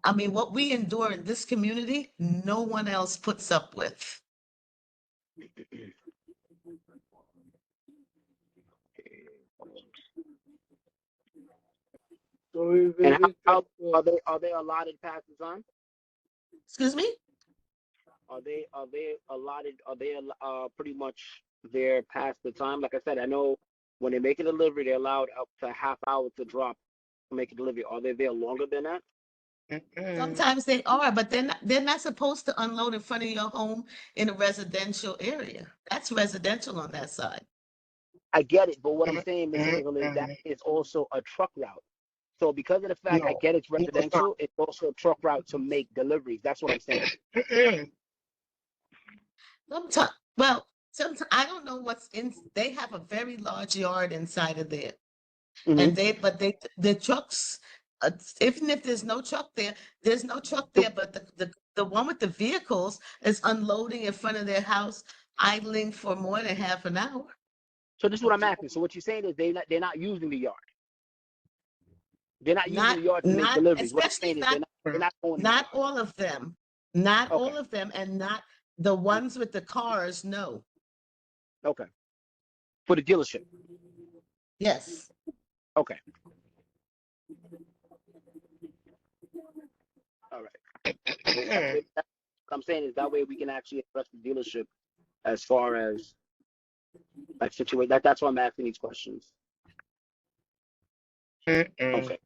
I mean, what we endure in this community, no one else puts up with. So we And will how try to. are they allotted past the time? Excuse me? Are they allotted? Are they pretty much there past the time? Like I said, I know when they make a delivery, they're allowed up to a half hour to drop to make a delivery. Are they there longer than that? Sometimes they are, but they're not supposed to unload in front of your home in a residential area. That's residential on that side. I get it, but what I'm saying, Miss Hazel, is that it's also a truck route. So because of the fact I No, get it's no, it's not. residential, it's also a truck route to make deliveries. That's what I'm saying. Sometimes, well, sometimes I don't know what's in. They have a very large yard inside of there, and the trucks. Even if there's no truck there, there's no truck there. But the one with the vehicles is unloading in front of their house, idling for more than half an hour. So this is what I'm asking. So what you're saying is they're not using the yard. They're not using the yard to make Not deliveries. What I'm especially saying is not they're not going in the not yard. all of them, not Okay. all of them, and not the ones with the cars. No. Okay. For the dealership. Yes. Okay. All right. What I'm saying is that way we can actually address the dealership as far as like situation. That's why I'm asking these questions. Okay.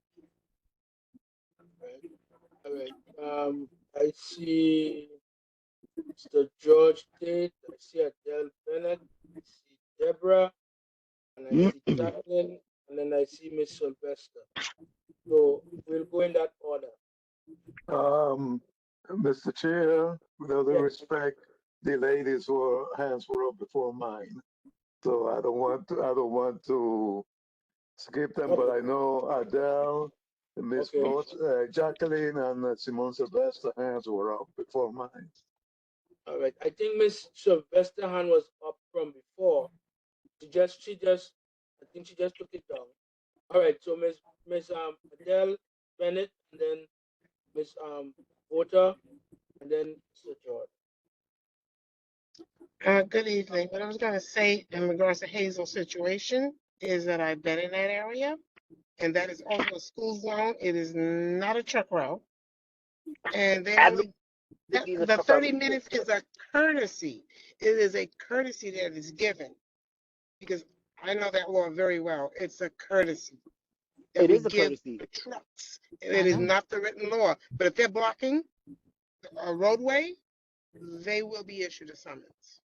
All right. I see Mr. George Tate. I see Adele Bennett. I see Deborah, and I see Jacqueline, and then I see Miss Sylvester. So we'll go in that order. Mr. Chair, with all due Yes. respect, the ladies' hands were up before mine. So I don't want to skip them, but I know Adele, Miss Jacqueline, and Simone Sylvester hands were up before mine. All right. I think Miss Sylvester hand was up from before. I think she just took it down. All right. So Miss Adele Bennett, and then Miss Vota, and then Mr. George. Good evening. What I was going to say in regards to Hazel's situation is that I've been in that area, and that is also a school zone. It is not a truck route, and they only the 30 minutes is a courtesy. It is a courtesy that is given because I know that law very well. It's a courtesy that we give the trucks. It is not the written law, but if they're blocking a roadway, they will be issued a summons.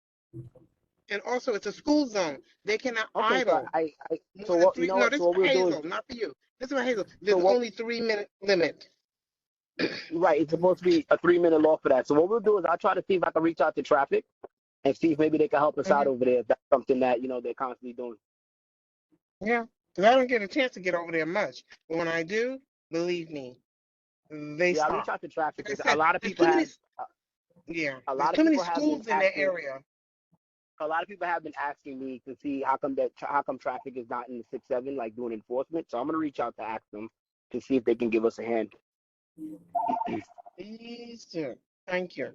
And also, it's a school zone. They cannot idle. So what, you know what? This So what is for we'll do Hazel, is, not for you. This is for Hazel. There's only 3-minute limit. right, it's supposed to be a 3-minute law for that. So what we'll do is I'll try to see if I can reach out to traffic and see if maybe they can help us out over there if that's something that, you know, they're constantly doing. Yeah, because I don't get a chance to get over there much. But when I do, believe me, they stop. I'll reach out to traffic because Like I said, a lot of people have. There's too many schools in that area. A lot of people have been asking me to see how come traffic is not in the 6-7 like doing enforcement. So I'm gonna reach out to ask them to see if they can give us a hand. Please do. Thank you.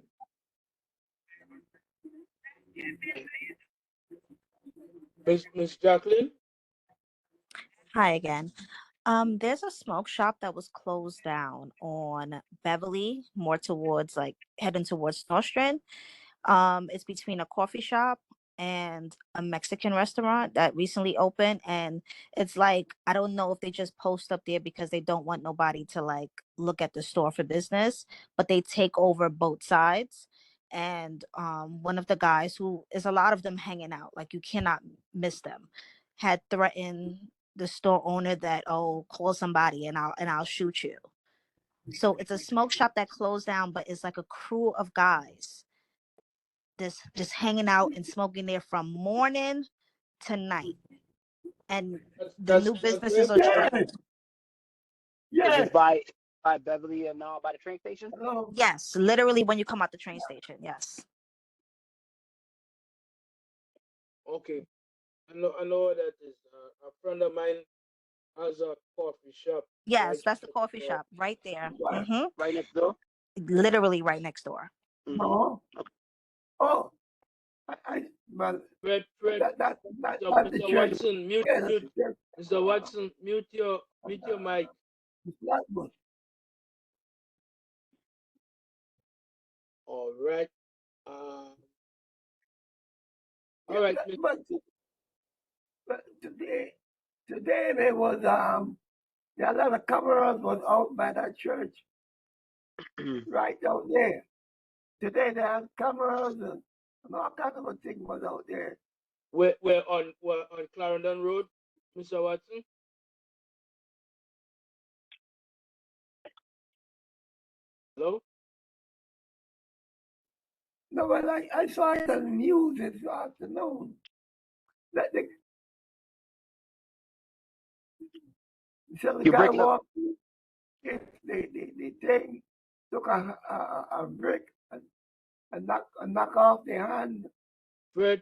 Miss Jacqueline. Hi again. There's a smoke shop that was closed down on Beverly, more towards like heading towards Nostrand. It's between a coffee shop and a Mexican restaurant that recently opened, and it's like I don't know if they just post up there because they don't want nobody to like look at the store for business, but they take over both sides. And one of the guys, who is a lot of them hanging out, like you cannot miss them, had threatened the store owner that, oh, call somebody and I'll shoot you. So it's a smoke shop that closed down, but it's like a crew of guys just hanging out and smoking there from morning to night. And the new businesses are trying. Is it by Beverly and by the train station? Yes, literally when you come out the train station. Yes. Okay, I know what that is. A friend of mine has a coffee shop. Yes, that's the coffee shop right there. Mm-hmm. Right next door. Literally right next door. Fred, That's Mr. Watson, mute. Mr. Watson, mute your mic. Flatbush. All right. Yeah, All right. but today there was there a lot of cameras was out by that church right out there. Today they had cameras and all kinds of things was out there. We're on Clarendon Road, Mr. Watson. Hello. No, but I saw it on the news this afternoon. That so the You're guy breaking up. walked, the thing took a brick and knock off the hand. Fred.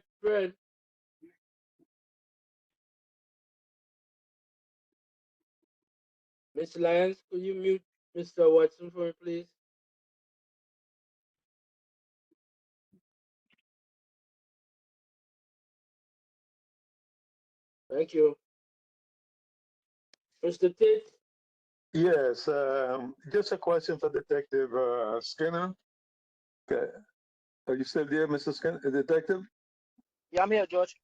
Miss Lyons, could you mute Mr. Watson for me, please? Thank you. Mr. Tate. Yes, just a question for Detective Skinner. Okay. Are you still there, Mr. Skinner, Detective? Yeah, I'm here, George.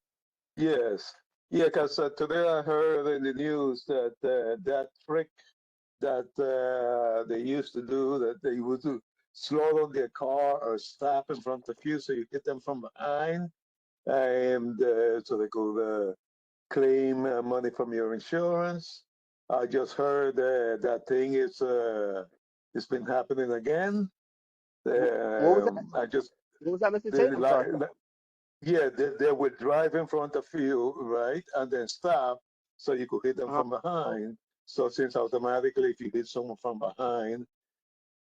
Yes. Yeah, because today I heard in the news that that trick that they used to do, that they would do, slow down their car or stop in front of you so you hit them from behind, and so they could claim money from your insurance. I just heard that thing is it's been happening again. What was that? I just What was that, Mr. they, Tate? I'm sorry. yeah, they would drive in front of you, right, and then stop so you could hit them from behind. So since automatically, if you hit someone from behind,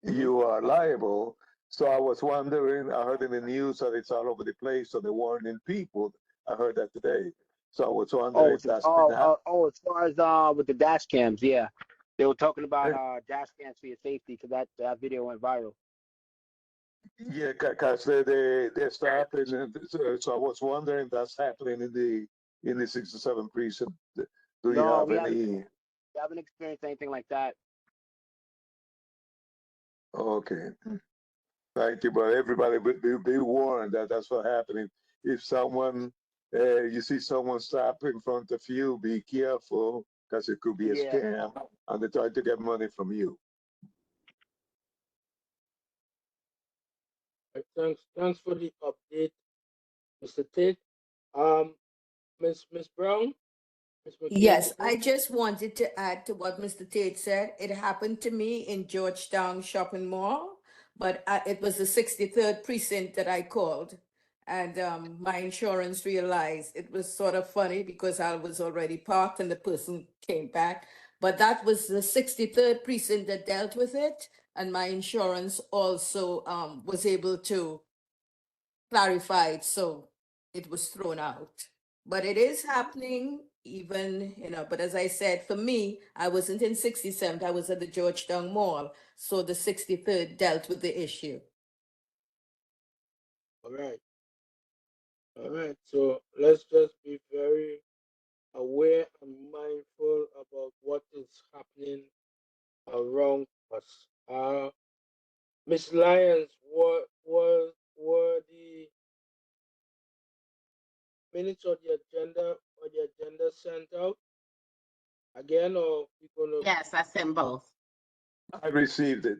you are liable. So I was wondering, I heard in the news that it's all over the place, so they're warning people. I heard that today. So I was wondering if that's been happening. As far as with the dash cams, yeah, they were talking about dash cams for your safety because that video went viral. Yeah, because they stopping, and so I was wondering if that's happening in the 67 precinct. Do you No, have any? we haven't experienced anything like that. Okay, thank you. But everybody be warned that that's what happening. If someone you see someone stop in front of you, be careful because it could be a Yeah. scam, and they're trying to get money from you. Thanks for the update, Mr. Tate. Miss Brown, Miss Yes, McKay. I just wanted to add to what Mr. Tate said. It happened to me in Georgetown Shopping Mall, but it was the 63rd precinct that I called. And my insurance realized it was sort of funny because I was already parked and the person came back. But that was the 63rd precinct that dealt with it. And my insurance also was able to clarify it. So it was thrown out. But it is happening even, but as I said, for me, I wasn't in 67th, I was at the Georgetown Mall. So the 63rd dealt with the issue. All right. All right. So let's just be very aware and mindful about what is happening around us. Miss Lyons, were the minutes of the agenda sent out again, or we gonna? Yes, I sent both. I received it.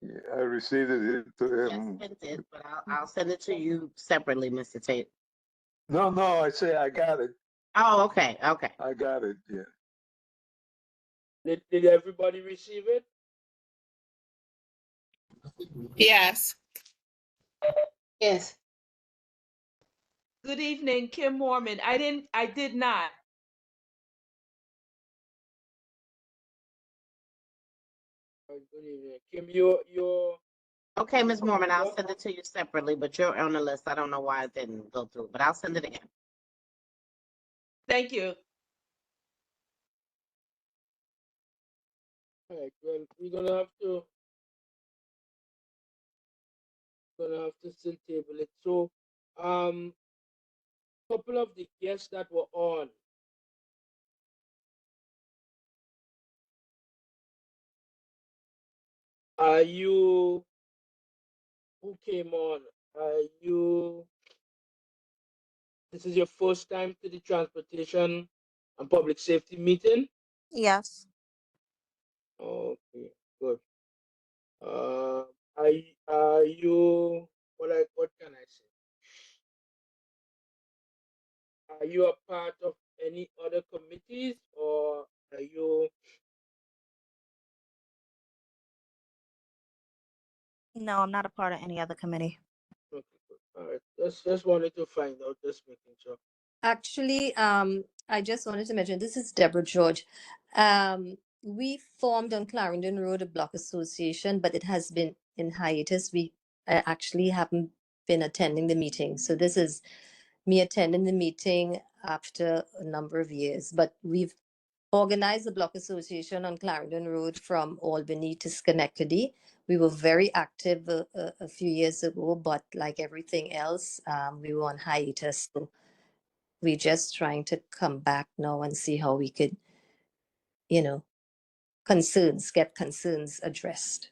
Yeah, I received it. Yes, sent it, but I'll send it to you separately, Mr. Tate. No, I say I got it. Oh, okay. I got it. Yeah. Did everybody receive it? Yes. Yes. Good evening, Kim Mormon. I did not. Good evening, Kim. You're Okay, Ms. Mormon, I'll send it to you separately, but you're on the list. I don't know why it didn't go through, but I'll send it again. Thank you. all right. Well, we're gonna have to still table it. So, couple of the guests that were on, Are you, who came on? Are you, this is your first time to the transportation and public safety meeting? Yes. Okay, good. Are you, what can I say? Are you a part of any other committees, or are you? No, I'm not a part of any other committee. Okay, good. All right. Just wanted to find out, just making sure. Actually, I just wanted to mention this is Deborah George. We formed on Clarendon Road a block association, but it has been in hiatus. We actually haven't been attending the meeting. So this is me attending the meeting after a number of years. But we've organized the block association on Clarendon Road from Albany to Schenectady. We were very active a few years ago, but like everything else, we were on hiatus. So we're just trying to come back now and see how we could, you know, get concerns addressed.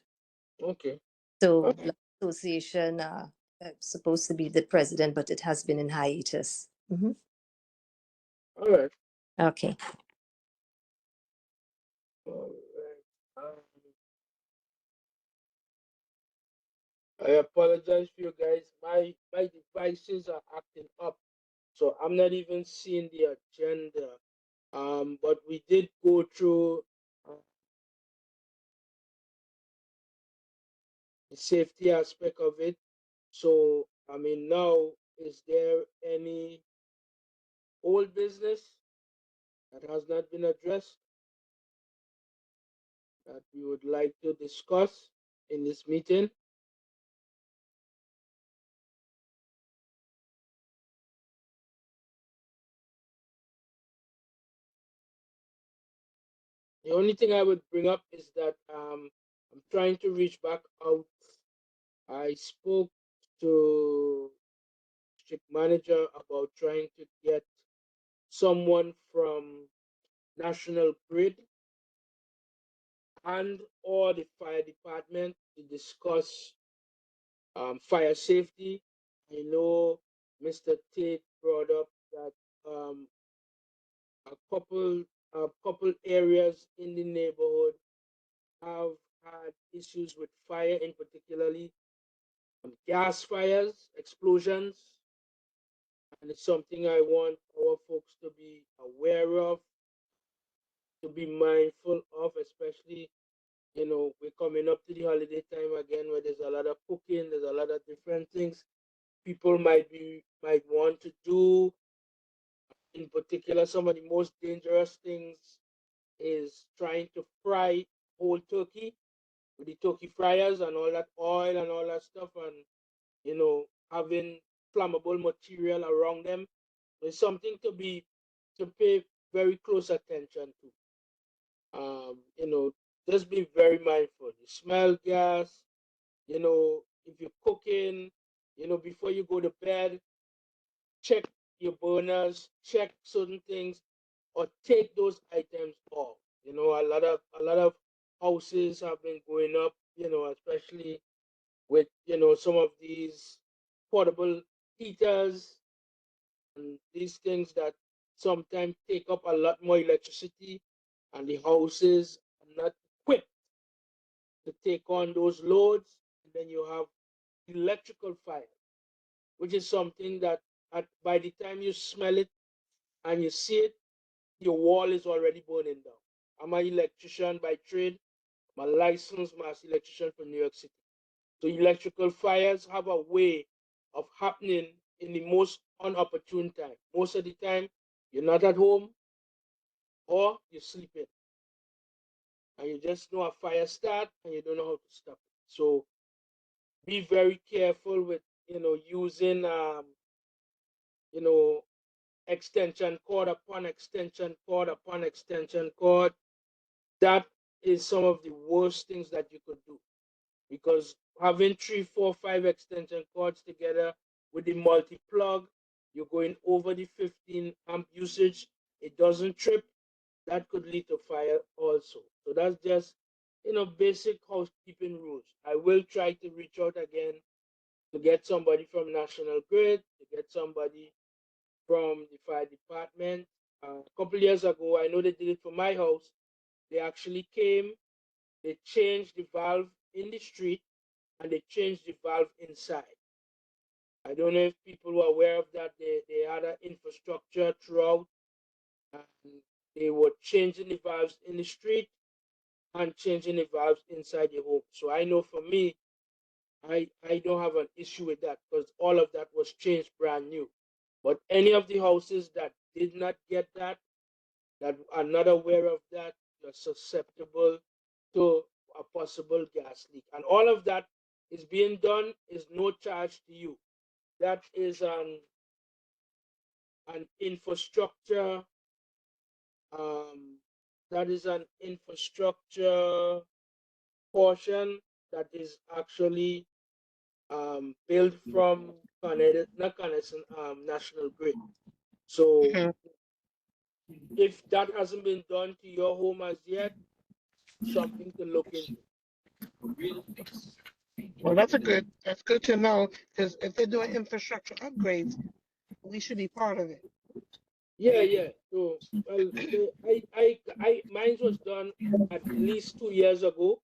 Okay. So Okay. Block Association supposed to be the president, but it has been in hiatus. All right. Okay. All right. I apologize for you guys. My devices are acting up, so I'm not even seeing the agenda. But we did go through the safety aspect of it. So I mean, now is there any old business that has not been addressed that we would like to discuss in this meeting? The only thing I would bring up is that I'm trying to reach back out. I spoke to district manager about trying to get someone from National Grid and or the fire department to discuss fire safety. I know Mr. Tate brought up that a couple areas in the neighborhood have had issues with fire, in particularly gas fires, explosions, and it's something I want our folks to be aware of, to be mindful of, especially, we're coming up to the holiday time again where there's a lot of cooking, there's a lot of different things people might want to do. In particular, some of the most dangerous things is trying to fry whole turkey with the turkey fryers and all that oil and all that stuff, and having flammable material around them. So it's something to pay very close attention to. Just be very mindful. You smell gas, if you're cooking, before you go to bed, check your burners, check certain things, or take those items off. A lot of houses have been going up, especially with some of these portable heaters and these things that sometimes take up a lot more electricity, and the houses are not equipped to take on those loads. And then you have electrical fire, which is something that by the time you smell it and you see it, your wall is already burning down. I'm an electrician by trade. I'm a licensed master electrician for New York City. So electrical fires have a way of happening in the most unopportune time. Most of the time, you're not at home or you're sleeping, and you just know a fire start and you don't know how to stop it. So be very careful with using you know extension cord upon extension cord upon extension cord. That is some of the worst things that you could do, because having 3, 4, 5 extension cords together with the multi-plug, you're going over the 15 amp usage. It doesn't trip. That could lead to fire also. So that's just basic housekeeping rules. I will try to reach out again to get somebody from National Grid, to get somebody from the fire department. A couple years ago, I know they did it for my house. They actually came, they changed the valve in the street, and they changed the valve inside. I don't know if people were aware of that. They had an infrastructure throughout, and they were changing the valves in the street and changing the valves inside the home. So I know for me, I don't have an issue with that because all of that was changed brand new. But any of the houses that did not get that, that are not aware of that, you're susceptible to a possible gas leak. And all of that is being done is no charge to you. That is an infrastructure that is an infrastructure portion that is actually built from National Grid. So if that hasn't been done to your home as yet, something to look into. Well, that's good to know, because if they're doing infrastructure upgrades, we should be part of it. Yeah. So, well, mine was done at least 2 years ago,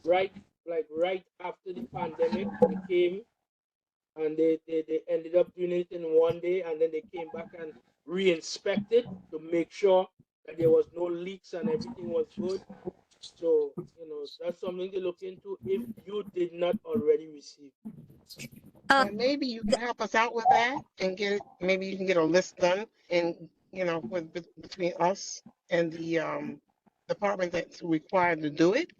right? Like right after the pandemic, they came and they ended up doing it in one day, and then they came back and re-inspected to make sure that there was no leaks and everything was good. So, that's something to look into if you did not already receive. And maybe you can help us out with that and get it. Maybe you can get a list done, and between us and the department that's required to do it,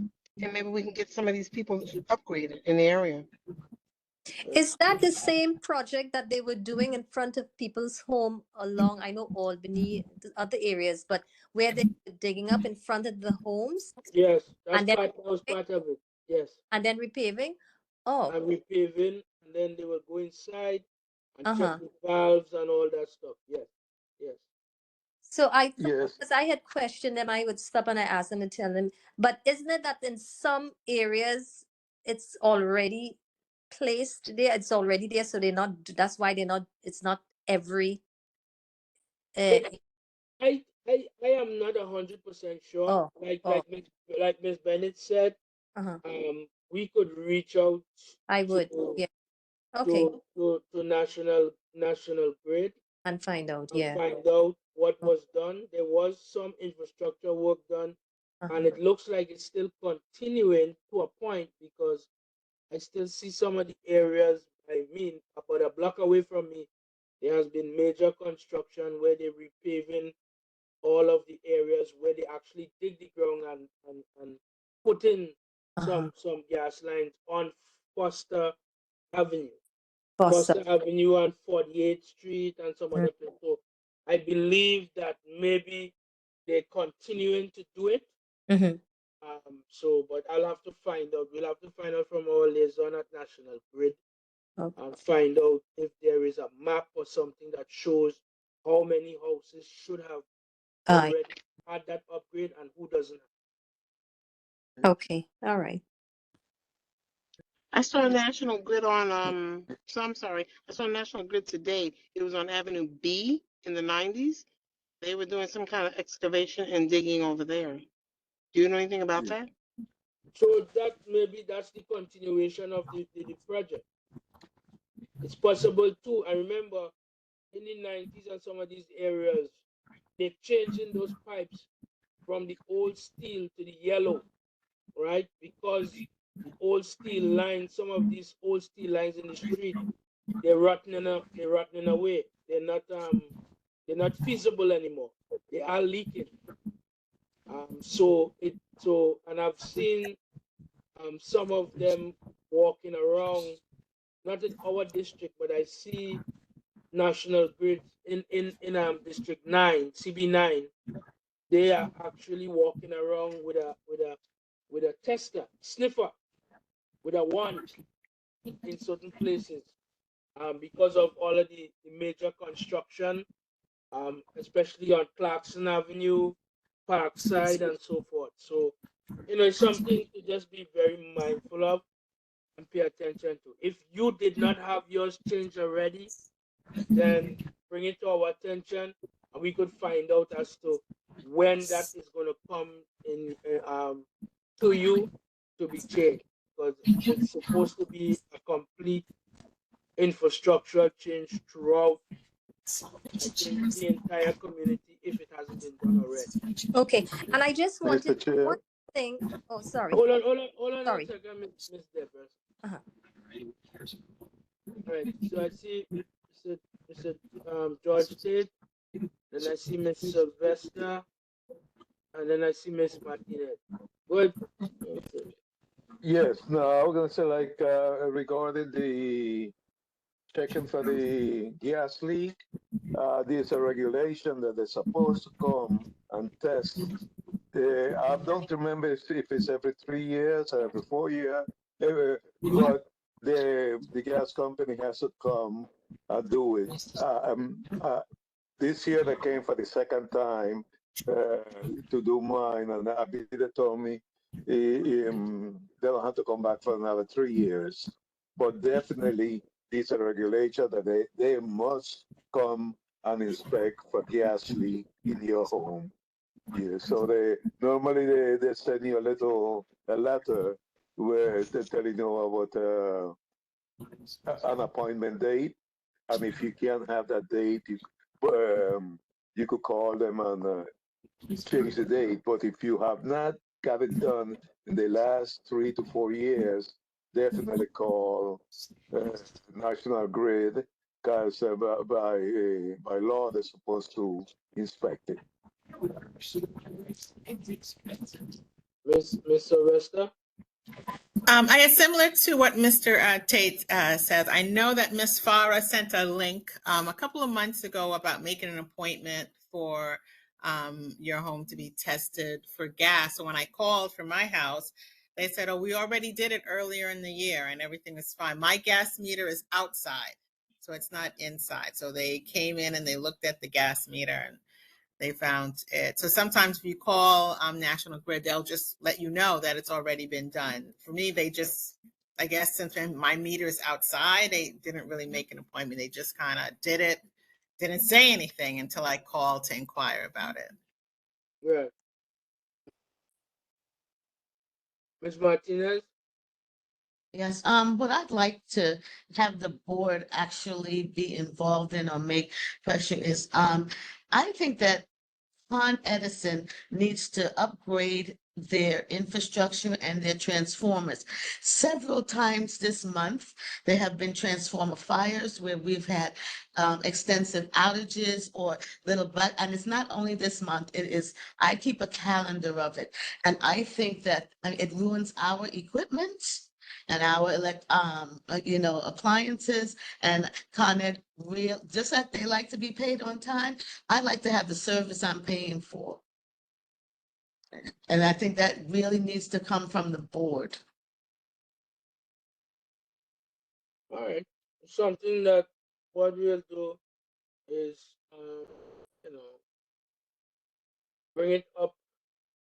and maybe we can get some of these people upgraded in the area. Is that the same project that they were doing in front of people's home along, I know Albany, the other areas, but where they were digging up in front of the homes? Yes, And then that was part of it. Yes. And then repaving? Oh. And repaving, and then they will go inside and Uh-huh. check the valves and all that stuff. Yes. So I thought, Yes. because I had questioned them, I would stop and I asked them and tell them. But isn't it that in some areas it's already placed there? It's already there, so they're not. That's why they're not. It's not every. I am not 100% sure. Oh. Like Miss Bennett said, Uh-huh. We could reach out. I would. Yeah. Okay. To National Grid And find out. and Yeah. find out what was done. There was some infrastructure work done, and it looks like it's still continuing to a point, because I still see some of the areas. I mean, about a block away from me, there has been major construction where they're repaving all of the areas where they actually dig the ground and put in some gas lines on Foster Avenue. Foster Avenue and 48th Street and some other places. So I believe that maybe they're continuing to do it. But I'll have to find out. We'll have to find out from our liaison at National Grid and find out if there is a map or something that shows how many houses should have already had that upgrade and who doesn't have. Okay. All right. I saw National Grid on I'm sorry. I saw National Grid today. It was on Avenue B in the 90s. They were doing some kind of excavation and digging over there. Do you know anything about that? So that's the continuation of the project. It's possible too. I remember in the 90s and some of these areas, they're changing those pipes from the old steel to the yellow, right? Because the old steel lines, some of these old steel lines in the street, they're rotting away. They're not feasible anymore. They are leaking. And I've seen some of them walking around, not in our district, but I see National Grid in District 9, CB9. They are actually walking around with a tester, sniffer, with a wand in certain places, because of all of the major construction, especially on Clarkson Avenue, Parkside, and so forth. So It's something to just be very mindful of and pay attention to. If you did not have yours changed already, then bring it to our attention, and we could find out as to when that is going to come in to you to be changed, because it's supposed to be a complete infrastructural change throughout, I think, the entire community if it hasn't been done already. Okay, and I just Mr. wanted Chair. one thing. Oh, sorry. Hold on Sorry. a second, Miss Deborah. Uh-huh. All right, so I see Mr. George Tate, then I see Miss Sylvester, and then I see Miss Martinez. Good. Yes, no, I was gonna say like regarding the checking for the gas leak, there's a regulation that they're supposed to come and test. I don't remember if it's every 3 years or every 4 years, but the gas company has to come and do it. This year they came for the second time to do mine, and Abida told me they don't have to come back for another 3 years. But definitely, these are regulations that they must come and inspect for gas leak in your home. Yeah, so they normally they send you a letter where they're telling you about an appointment date, and if you can't have that date, you could call them and change the date. But if you have not got it done in the last 3 to 4 years, definitely call uh, National Grid, because by law they're supposed to inspect it. Miss Sylvester. I guess similar to what Mr. Tate says, I know that Miss Farah sent a link a couple of months ago about making an appointment for your home to be tested for gas. So when I called for my house, they said, oh, we already did it earlier in the year and everything is fine. My gas meter is outside, so it's not inside. So they came in and they looked at the gas meter and they found it. So sometimes if you call National Grid, they'll just let you know that it's already been done. For me, they just, I guess since my meter is outside, they didn't really make an appointment. They just kind of did it, didn't say anything until I called to inquire about it. Right. Miss Martinez. Yes, what I'd like to have the board actually be involved in or make pressure is, I think that Con Edison needs to upgrade their infrastructure and their transformers. Several times this month, there have been transformer fires where we've had extensive outages or and it's not only this month, it is, I keep a calendar of it. And I think that it ruins our equipment and our appliances, and Con Ed just like they like to be paid on time. I like to have the service I'm paying for. And I think that really needs to come from the board. All right. Something that what we'll do is, bring it up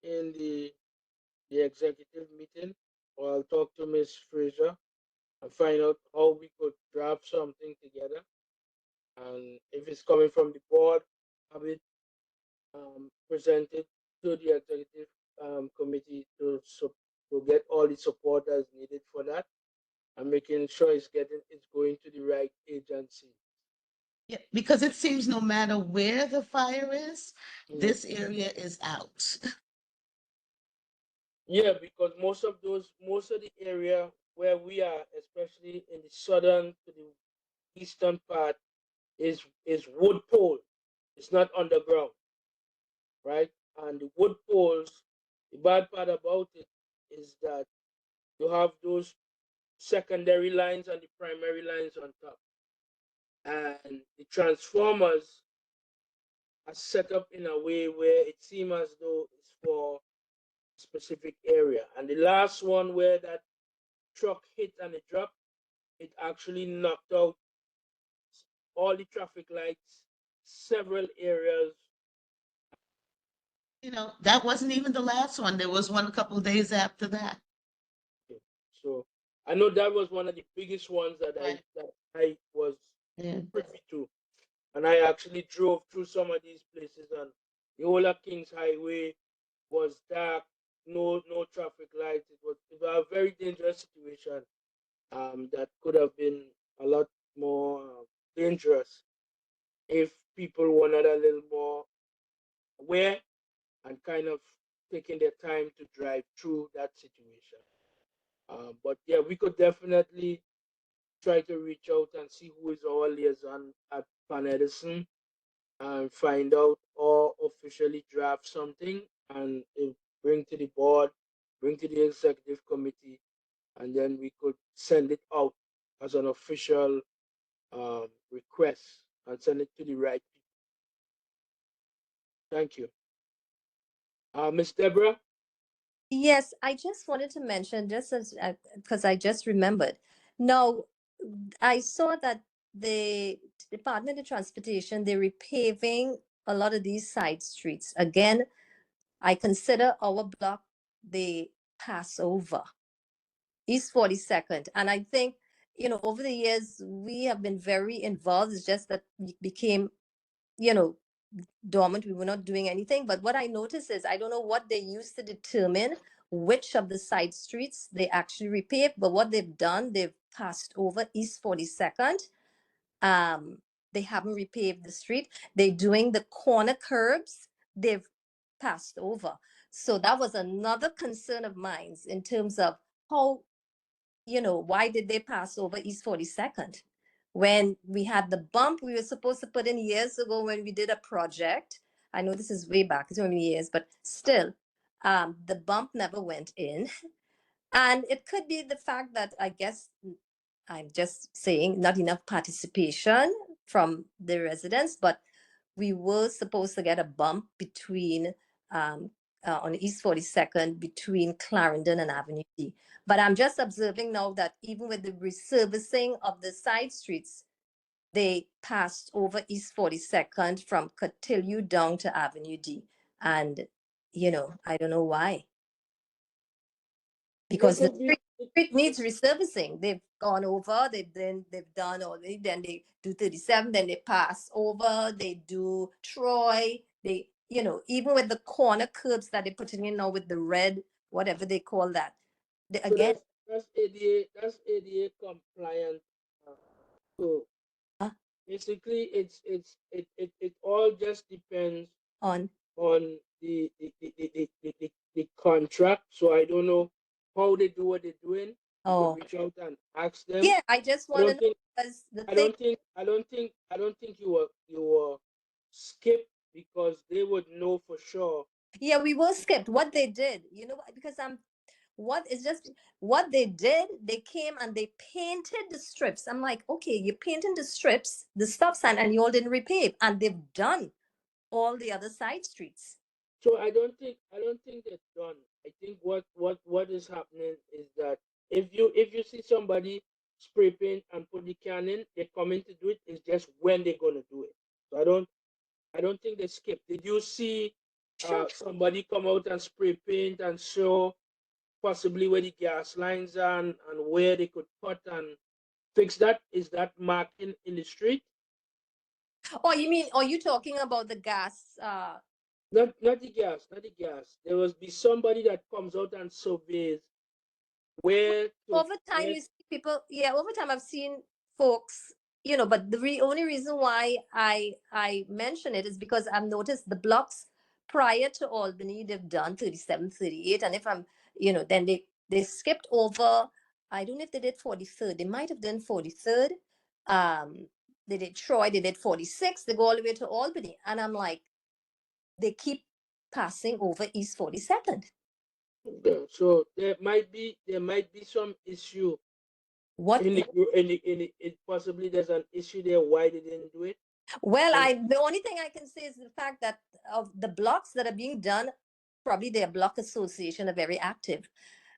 in the executive meeting, or I'll talk to Miss Fraser and find out how we could draft something together. And if it's coming from the board, have it presented to the executive committee to get all the support that's needed for that, and making sure it's going to the right agency. Yeah, because it seems no matter where the fire is, this area is out. Yeah, because most of the area where we are, especially in the southern to the eastern part, is wood pole. It's not underground, right? And the wood poles, the bad part about it is that you have those secondary lines and the primary lines on top. And the transformers are set up in a way where it seems as though it's for a specific area. And the last one where that truck hit and it dropped, it actually knocked out all the traffic lights, several areas You know, that wasn't even the last one. There was one a couple of days after that. Okay. So I know that was one of the biggest ones that Right. I was Yeah. privy to, and I actually drove through some of these places, and the whole of Kings Highway was dark, no traffic lights. It was a very dangerous situation. That could have been a lot more dangerous if people were not a little more aware and kind of taking their time to drive through that situation. But yeah, we could definitely try to reach out and see who is our liaison at Pan Edison and find out or officially draft something and bring to the board, bring to the executive committee, and then we could send it out as an official request and send it to the right people. Thank you. Miss Deborah? Yes, I just wanted to mention, just as because I just remembered. Now, I saw that the Department of Transportation, they're repaving a lot of these side streets. Again, I consider our block the Passover, East 42nd. And I think, over the years, we have been very involved. It's just that we became, dormant. We were not doing anything. But what I noticed is, I don't know what they used to determine which of the side streets they actually repaved, but what they've done, they've passed over East 42nd. They haven't repaved the street. They're doing the corner curbs. They've passed over. So that was another concern of mine in terms of how, why did they pass over East 42nd? When we had the bump we were supposed to put in years ago when we did a project. I know this is way back, it's only years, but still, the bump never went in. And it could be the fact that, I guess, I'm just saying, not enough participation from the residents, but we were supposed to get a bump between on East 42nd between Clarendon and Avenue D. But I'm just observing now that even with the resurfacing of the side streets, they passed over East 42nd from Cotillieu down to Avenue D. And, I don't know why. Because the street needs resurfacing. They've gone over, they've done already, then they do 37, then they pass over, they do Troy, they, even with the corner curbs that they're putting in now with the red, whatever they call that. So that's ADA compliant. So basically it all just depends on the contract. So I don't know how they do what they're doing. You could reach out and ask them. Yeah, I just want to know because I don't think you were skipped because they would know for sure. Yeah, we were skipped. What they did, because what they did, they came and they painted the strips. I'm like, okay, you're painting the strips, the stop sign, and you all didn't repave, and they've done all the other side streets. So I don't think they're done. I think what is happening is that if you see somebody spray paint and put the can in, they're coming to do it. It's just when they're gonna do it. So I don't think they skipped. Did you see somebody come out and spray paint and show possibly where the gas lines are and where they could cut and fix that? Is that marking in the street? Oh, you mean, are you talking about the gas? Not the gas, not the gas. There must be somebody that comes out and surveys where over time you see people. Yeah, over time I've seen folks, but the only reason why I mention it is because I've noticed the blocks prior to Albany, they've done 37, 38, and if I'm, then they skipped over. I don't know if they did 43rd. They might have done 43rd. They did Troy. They did 46. They go all the way to Albany, and I'm like, they keep passing over East 42nd. Yeah, so there might be some issue. What possibly there's an issue there why they didn't do it. Well, the only thing I can say is the fact that of the blocks that are being done, probably their block association are very active.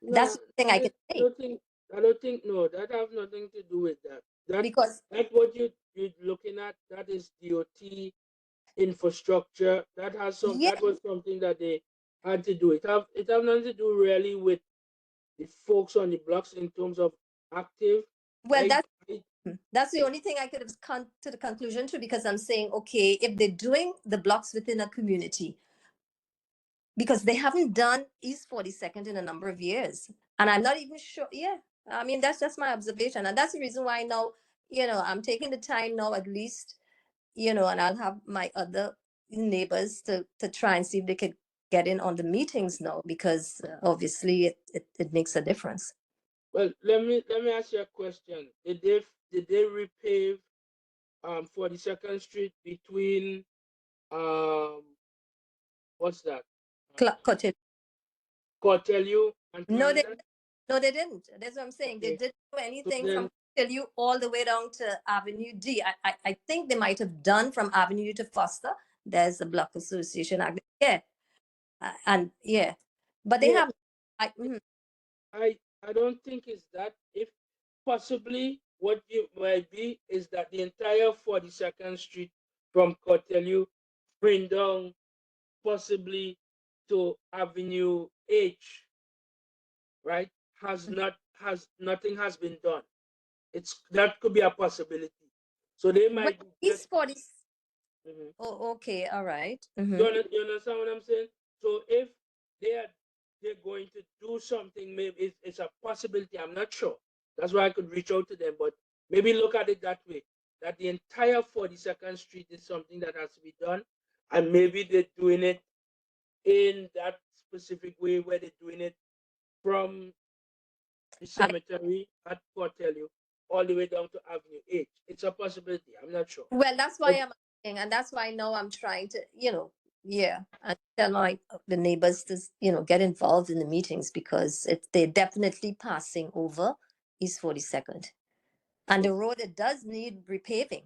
That's the thing I can say. I don't think no, that have nothing to do with that. Because that's what you're looking at. That is DOT infrastructure. That has some. Yeah, That was something that they had to do. It have nothing to do really with the folks on the blocks in terms of active. well, I, that's I that's the only thing I could have come to the conclusion to, because I'm saying, okay, if they're doing the blocks within a community, because they haven't done East 42nd in a number of years. And I'm not even sure. Yeah. I mean, that's just my observation. And that's the reason why now, I'm taking the time now at least, and I'll have my other neighbors to try and see if they could get in on the meetings now, because obviously it makes a difference. well, let me ask you a question. Did they repave 42nd Street between what's that? Cottage. Cortelu and No, Clarendon? no, they didn't. That's what I'm saying. They Okay. didn't do So anything then, from Tell You all the way down to Avenue D. I think they might have done from Avenue to Foster. There's the Block Association Act. Yeah. And yeah. But they yeah, have. Mhm. I don't think it's that. If possibly what you might be is that the entire 42nd Street from Cortelu bring down possibly to Avenue H, right? Has nothing has been done. That could be a possibility. So they Well, might be East just 40. Mhm. Oh, okay. All right. You understand what I'm saying? So if they're going to do something, maybe it's a possibility. I'm not sure. That's why I could reach out to them, but maybe look at it that way. That the entire 42nd Street is something that has to be done, and maybe they're doing it in that specific way where they're doing it from the cemetery at Portello all the way down to Avenue H. It's a possibility. I'm not sure. Well, that's why But I'm asking, and that's why now I'm trying to, yeah, and tell my the neighbors to, get involved in the meetings, because they're definitely passing over East 42nd, and the road, it does need repaving.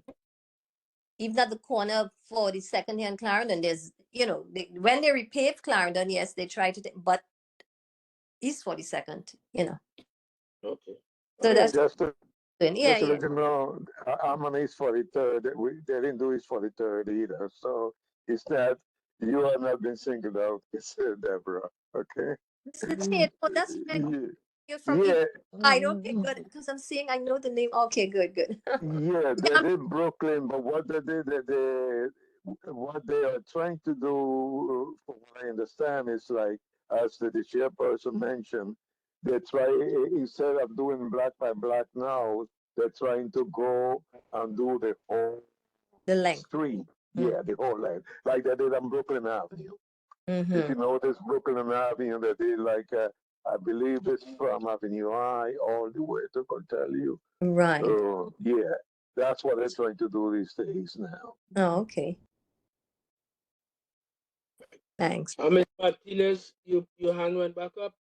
Even at the corner of 42nd here in Clarendon, there's, when they repave Clarendon, yes, they try to, but East 42nd, okay. so All Yeah, right. that's just to, yeah, just to yeah. let you know, I'm on East 43rd. They didn't do East 43rd either. So it's that you have not been singled out, it's Deborah. Okay. It's the same. Oh, that's right. You're from East Yeah. Side. Okay, good. Because I'm seeing, I know the name. Okay, good, good. Yeah, Yeah, they did Brooklyn, but what they did, what they are trying to do, from what I understand, is like, as the chairperson mentioned, they try, instead of doing block by block now, they're trying to go and do the whole the length. street. Yeah, the whole length, like they did on Brooklyn Avenue. If you notice, Brooklyn Avenue, they did like, I believe it's from Avenue I all the way to Cortelu. Right. Yeah, that's what they're trying to do these days now. Oh, okay. Thanks. Ms. Martinez, your hand went back up.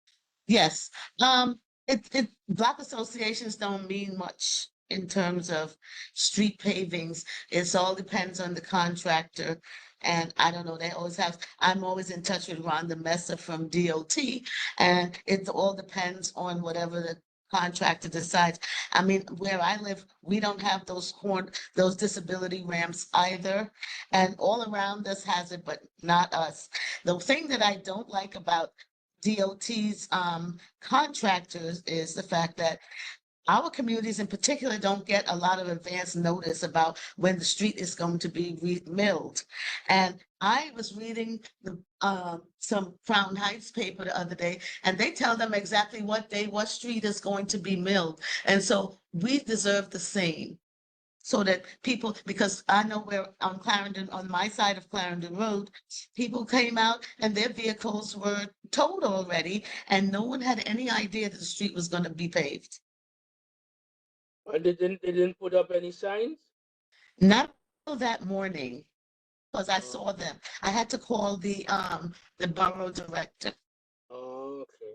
Yes. Block associations don't mean much in terms of street pavings. It all depends on the contractor. And I don't know, I'm always in touch with Rhonda Messer from DOT, and it all depends on whatever the contractor decides. I mean, where I live, we don't have those disability ramps either. And all around us has it, but not us. The thing that I don't like about DOT's contractors is the fact that our communities in particular don't get a lot of advance notice about when the street is going to be milled. And I was reading some Crown Heights paper the other day, and they tell them exactly what street is going to be milled. And so we deserve the same. So that people, because I know where on Clarendon, on my side of Clarendon Road, people came out and their vehicles were towed already, and no one had any idea that the street was going to be paved. And they didn't put up any signs? Not until that morning, because I Oh, saw them. I had to call the borough director. okay.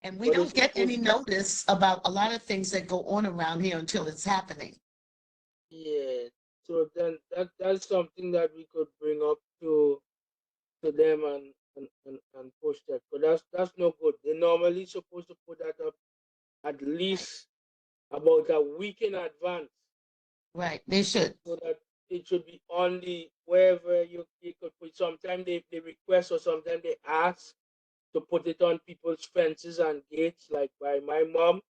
And we But it's don't get any supposed notice about a lot of things that go on around here until it's happening. yeah. So then that's something that we could bring up to them and push that. But that's no good. They're normally supposed to put that up at least about a week in advance. Right, they should. So that it should be on the wherever you could put. Sometimes they request or sometimes they ask to put it on people's fences and gates. Like by my mom,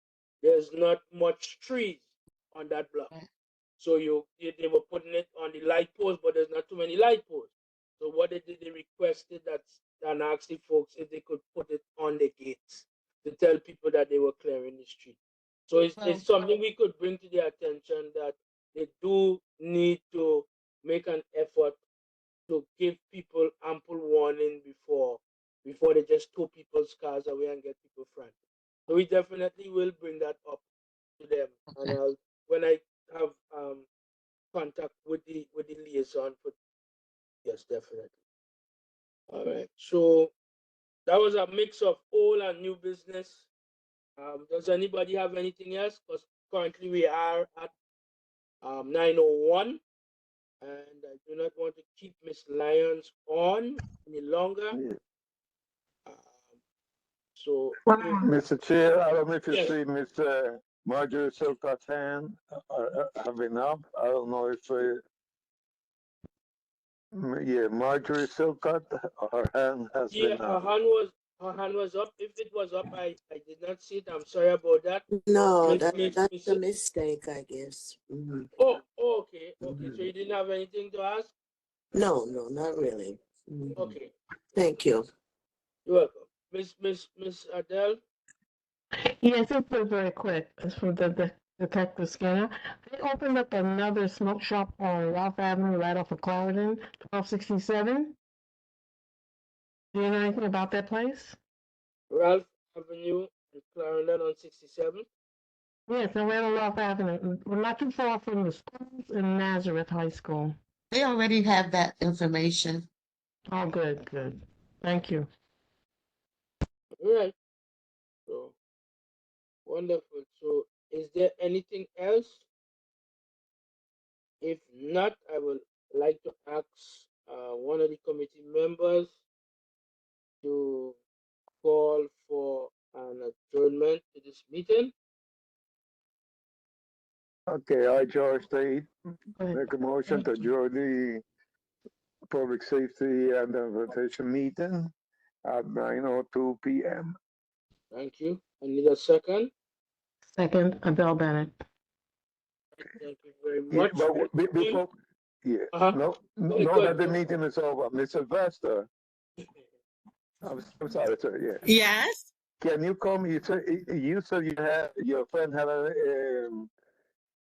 there's not much trees on that block. So they were putting it on the light post, but there's not too many light posts. So what they did, they requested that and asked the folks if they could put it on the gates to tell people that they were clearing the street. So it's something we could bring to their attention that they do need to make an effort to give people ample warning before they just tow people's cars away and get people frantic. So we definitely will bring that up to them, and when I have contact with the liaison for yes, definitely. All right. So that was a mix of old and new business. Does anybody have anything else? Because currently we are at 9:01, and I do not want to keep Miss Lyons on any longer. So, Mr. Chair, I don't know if you yes. see Mr. Marjorie Silcott's hand have been up. I don't know if, Marjorie Silcott, her hand has Yeah, been up. her hand was up. If it was up, I did not see it. I'm sorry about that. No, that's a mistake, I guess. Oh, okay. So you didn't have anything to ask? No, not really. Okay. Thank you. You're welcome. Miss Adele? Yes, it's been very quick. It's from the detective scanner. They opened up another smoke shop on Ralph Avenue right off of Clarendon, 1267. Do you know anything about that place? Ralph Avenue in Clarendon on 67? Yes, they're right on Ralph Avenue. We're not too far from the schools in Nazareth High School. They already have that information. Oh, good. Thank you. All right. So, wonderful. So, is there anything else? If not, I would like to ask one of the committee members to call for an adjournment to this meeting. Okay, I, George State, make a motion to adjourn the Public Safety and Transportation meeting at 9:02 p.m. Thank you. I need a second. Second, Adele Bennett. Thank you very Yeah, much. but before, no, that the meeting is over. Mr. Vesta, I'm sorry, sir. Yeah. Yes. Can you call me? You said you had your friend had a